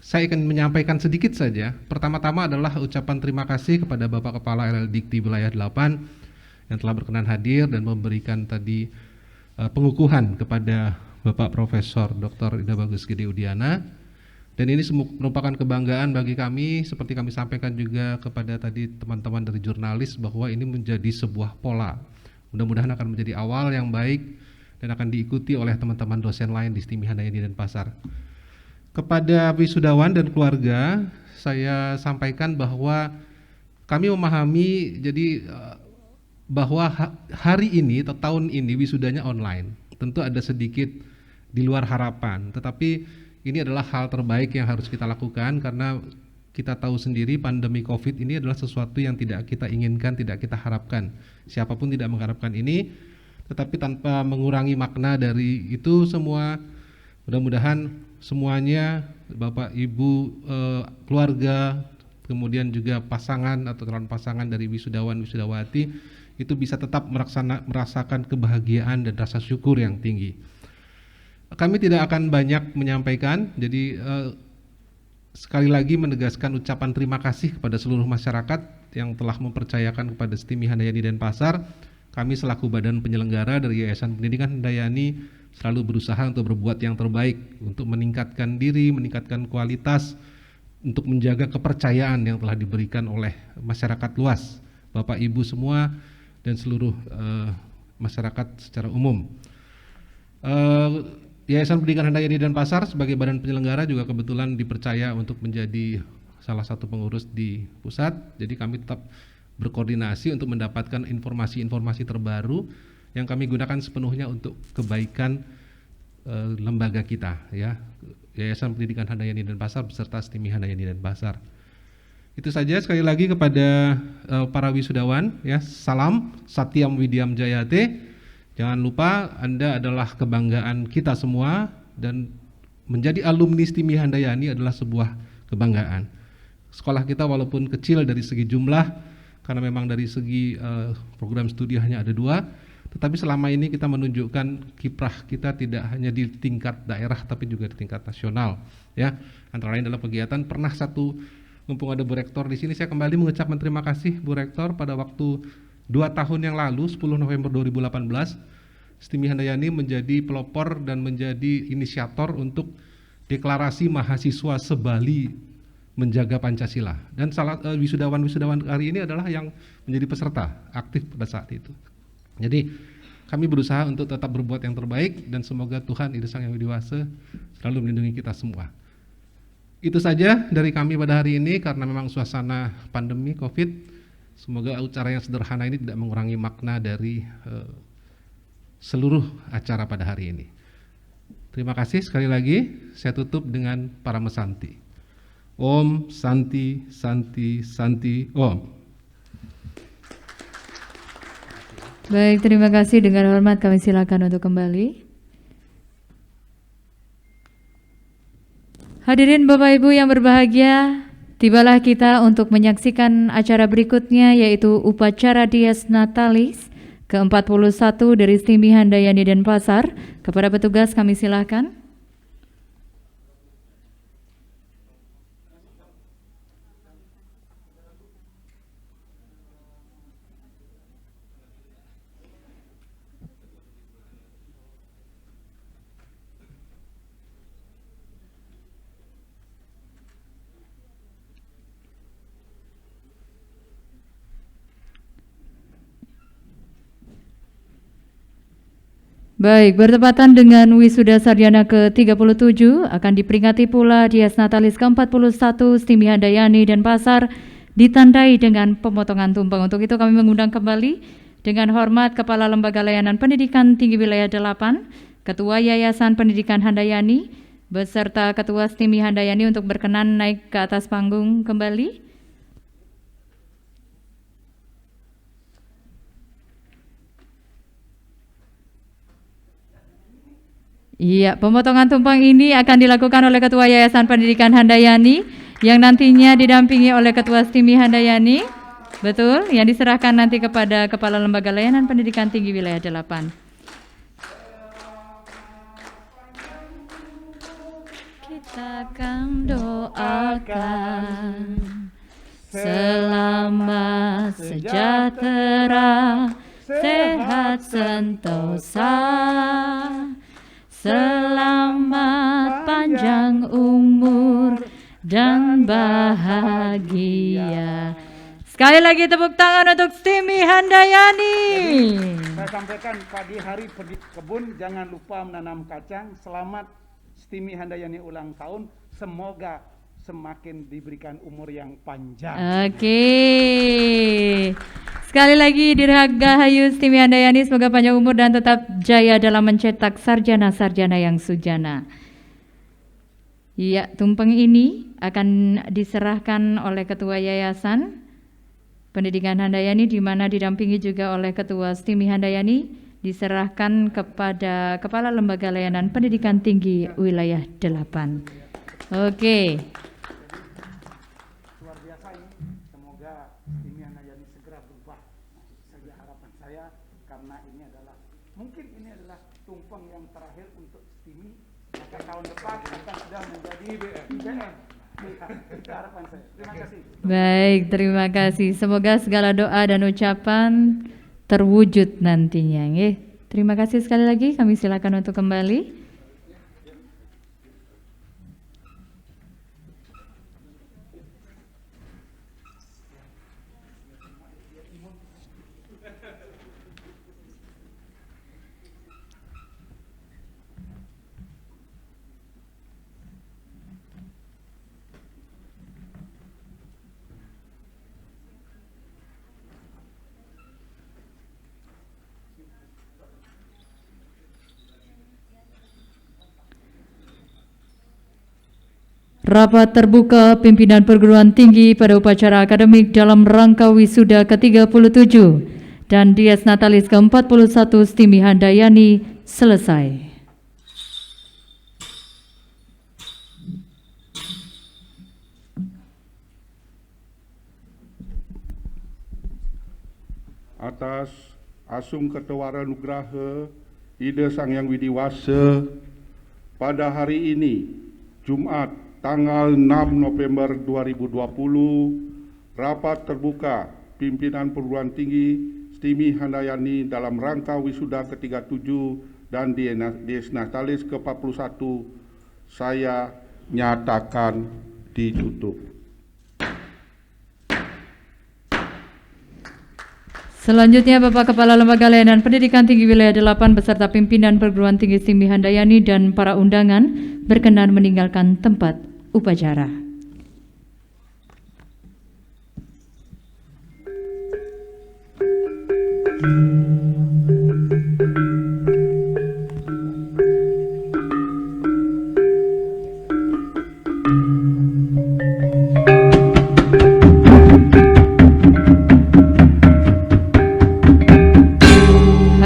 saya akan menyampaikan sedikit saja. Pertama-tama adalah ucapan terima kasih kepada Bapak Kepala LL Dikti Wilayah 8 yang telah berkenan hadir dan memberikan tadi pengukuhan kepada Bapak Profesor Dr. Ida Bagus Gede Udiana, dan ini merupakan kebanggaan bagi kami, seperti kami sampaikan juga kepada tadi teman-teman dari jurnalis, bahwa ini menjadi sebuah pola. Mudah-mudahan akan menjadi awal yang baik dan akan diikuti oleh teman-teman dosen lain di STIMI Handayani Denpasar. Kepada wisudawan dan keluarga, saya sampaikan bahwa kami memahami bahwa hari ini atau tahun ini wisudanya online. Tentu ada sedikit di luar harapan, tetapi ini adalah hal terbaik yang harus kita lakukan, karena kita tahu sendiri pandemi COVID ini adalah sesuatu yang tidak kita inginkan, tidak kita harapkan. Siapapun tidak mengharapkan ini, tetapi tanpa mengurangi makna dari itu semua. Mudah-mudahan semuanya, Bapak, Ibu, keluarga, kemudian juga pasangan atau calon pasangan dari wisudawan wisudawati itu bisa tetap merasakan kebahagiaan dan rasa syukur yang tinggi. Kami tidak akan banyak menyampaikan, jadi sekali lagi menegaskan ucapan terima kasih kepada seluruh masyarakat yang telah mempercayakan kepada STIMI Handayani Denpasar. Kami selaku badan penyelenggara dari Yayasan Pendidikan Handayani selalu berusaha untuk berbuat yang terbaik, untuk meningkatkan diri, meningkatkan kualitas, untuk menjaga kepercayaan yang telah diberikan oleh masyarakat luas, Bapak Ibu semua, dan seluruh masyarakat secara umum. Yayasan Pendidikan Handayani Denpasar sebagai badan penyelenggara juga kebetulan dipercaya untuk menjadi salah satu pengurus di pusat. Jadi kami tetap berkoordinasi untuk mendapatkan informasi-informasi terbaru yang kami gunakan sepenuhnya untuk kebaikan lembaga kita, ya, Yayasan Pendidikan Handayani Denpasar beserta STIMI Handayani Denpasar. Itu saja, sekali lagi kepada para wisudawan ya, salam Satyam Widyam Jayate. Jangan lupa Anda adalah kebanggaan kita semua dan menjadi alumni STIMI Handayani adalah sebuah kebanggaan. Sekolah kita walaupun kecil dari segi jumlah, karena memang dari segi program studi hanya ada 2, tetapi selama ini kita menunjukkan kiprah kita tidak hanya di tingkat daerah tapi juga di tingkat nasional ya. Antara lain dalam kegiatan pernah mumpung ada Bu Rektor di sini, saya kembali mengucapkan terima kasih Bu Rektor pada waktu 2 tahun yang lalu, 10 November 2018, STIMI Handayani menjadi pelopor dan menjadi inisiator untuk deklarasi mahasiswa se-Bali menjaga Pancasila. Dan wisudawan-wisudawan hari ini adalah yang menjadi peserta aktif pada saat itu. Jadi kami berusaha untuk tetap berbuat yang terbaik dan semoga Tuhan Ida Sang Yang Widiwasa selalu melindungi kita semua. Itu saja dari kami pada hari ini, karena memang suasana pandemi COVID. Semoga acara yang sederhana ini tidak mengurangi makna dari seluruh acara pada hari ini. Terima kasih sekali lagi. Saya tutup dengan para mesanti. Om Santi Santi Santi Om. Baik, terima kasih. Dengan hormat kami silakan untuk kembali. Hadirin Bapak Ibu yang berbahagia, tibalah kita untuk menyaksikan acara berikutnya, yaitu upacara Dies Natalis ke-41 dari STIMI Handayani Denpasar. Kepada petugas kami silakan. Baik, bertepatan dengan wisuda sarjana ke-37 akan diperingati pula Dies Natalis ke-41 STIMI Handayani Denpasar ditandai dengan pemotongan tumpeng. Untuk itu kami mengundang kembali dengan hormat Kepala Lembaga Layanan Pendidikan Tinggi Wilayah 8, Ketua Yayasan Pendidikan Handayani, beserta Ketua STIMI Handayani untuk berkenan naik ke atas panggung kembali. Iya, pemotongan tumpeng ini akan dilakukan oleh Ketua Yayasan Pendidikan Handayani yang nantinya didampingi oleh Ketua STIMI Handayani. Betul, yang diserahkan nanti kepada Kepala Lembaga Layanan Pendidikan Tinggi Wilayah 8. Kita akan doakan selamat sejahtera, sehat sentosa, selamat panjang umur dan bahagia. Sekali lagi tepuk tangan untuk STIMI Handayani. Saya sampaikan pagi hari pergi kebun, jangan lupa menanam kacang. Selamat STIMI Handayani ulang tahun. Semoga semakin diberikan umur yang panjang. Oke. Sekali lagi dirgahayu STIMI Handayani, semoga panjang umur dan tetap jaya dalam mencetak sarjana-sarjana yang sujana. Iya, tumpeng ini akan diserahkan oleh Ketua Yayasan Pendidikan Handayani, di mana didampingi juga oleh Ketua STIMI Handayani, diserahkan kepada Kepala Lembaga Layanan Pendidikan Tinggi Wilayah 8. Oke. Luar biasa ini, semoga STIMI Handayani segera berubah. Saja harapan saya, karena ini adalah tumpeng yang terakhir untuk STIMI, maka tahun depan akan sudah menjadi IBM. Itu harapan saya. Terima kasih. Baik, terima kasih. Semoga segala doa dan ucapan terwujud nantinya. Terima kasih sekali lagi. Kami silakan untuk kembali. Rapat terbuka pimpinan perguruan tinggi pada upacara akademik dalam rangka wisuda ke-37 dan Dies Natalis ke-41 Stimi Handayani selesai. Atas Asung Ketewara Nugraha Ida Sang Yang Widiwasa, pada hari ini Jumat tanggal 6 November 2020, rapat terbuka pimpinan perguruan tinggi Stimi Handayani dalam rangka wisuda ke-37 dan Dies Natalis ke-41 saya nyatakan ditutup. Selanjutnya Bapak Kepala Lembaga Layanan Pendidikan Tinggi Wilayah 8 beserta pimpinan perguruan tinggi Stimi Handayani dan para undangan berkenan meninggalkan tempat upacara.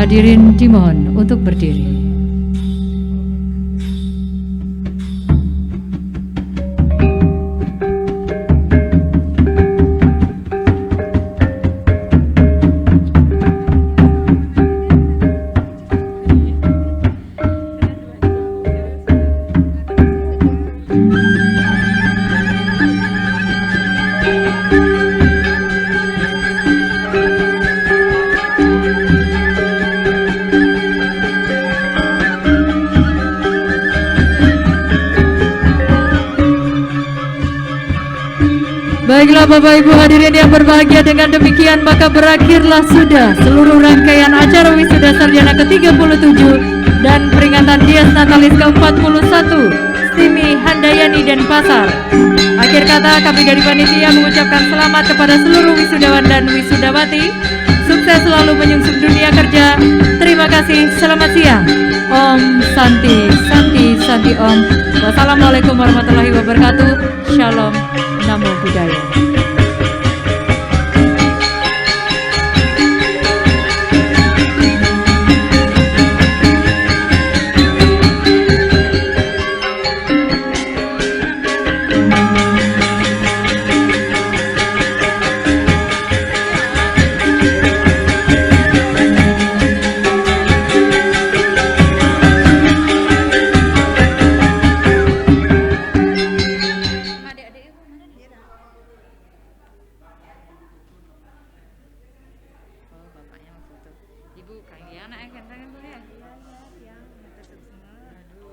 Hadirin dimohon untuk berdiri. Baiklah Bapak Ibu hadirin yang berbahagia, dengan demikian maka berakhirlah sudah seluruh rangkaian acara wisuda sarjana ke-37 dan peringatan Dies Natalis ke-41 Stimi Handayani Denpasar. Akhir kata kami dari panitia mengucapkan selamat kepada seluruh wisudawan dan wisudawati. Sukses selalu menyungsung dunia kerja. Terima kasih, selamat siang. Om Santi Santi Santi Om. Wassalamualaikum warahmatullahi wabarakatuh. Shalom. Namo Buddhaya.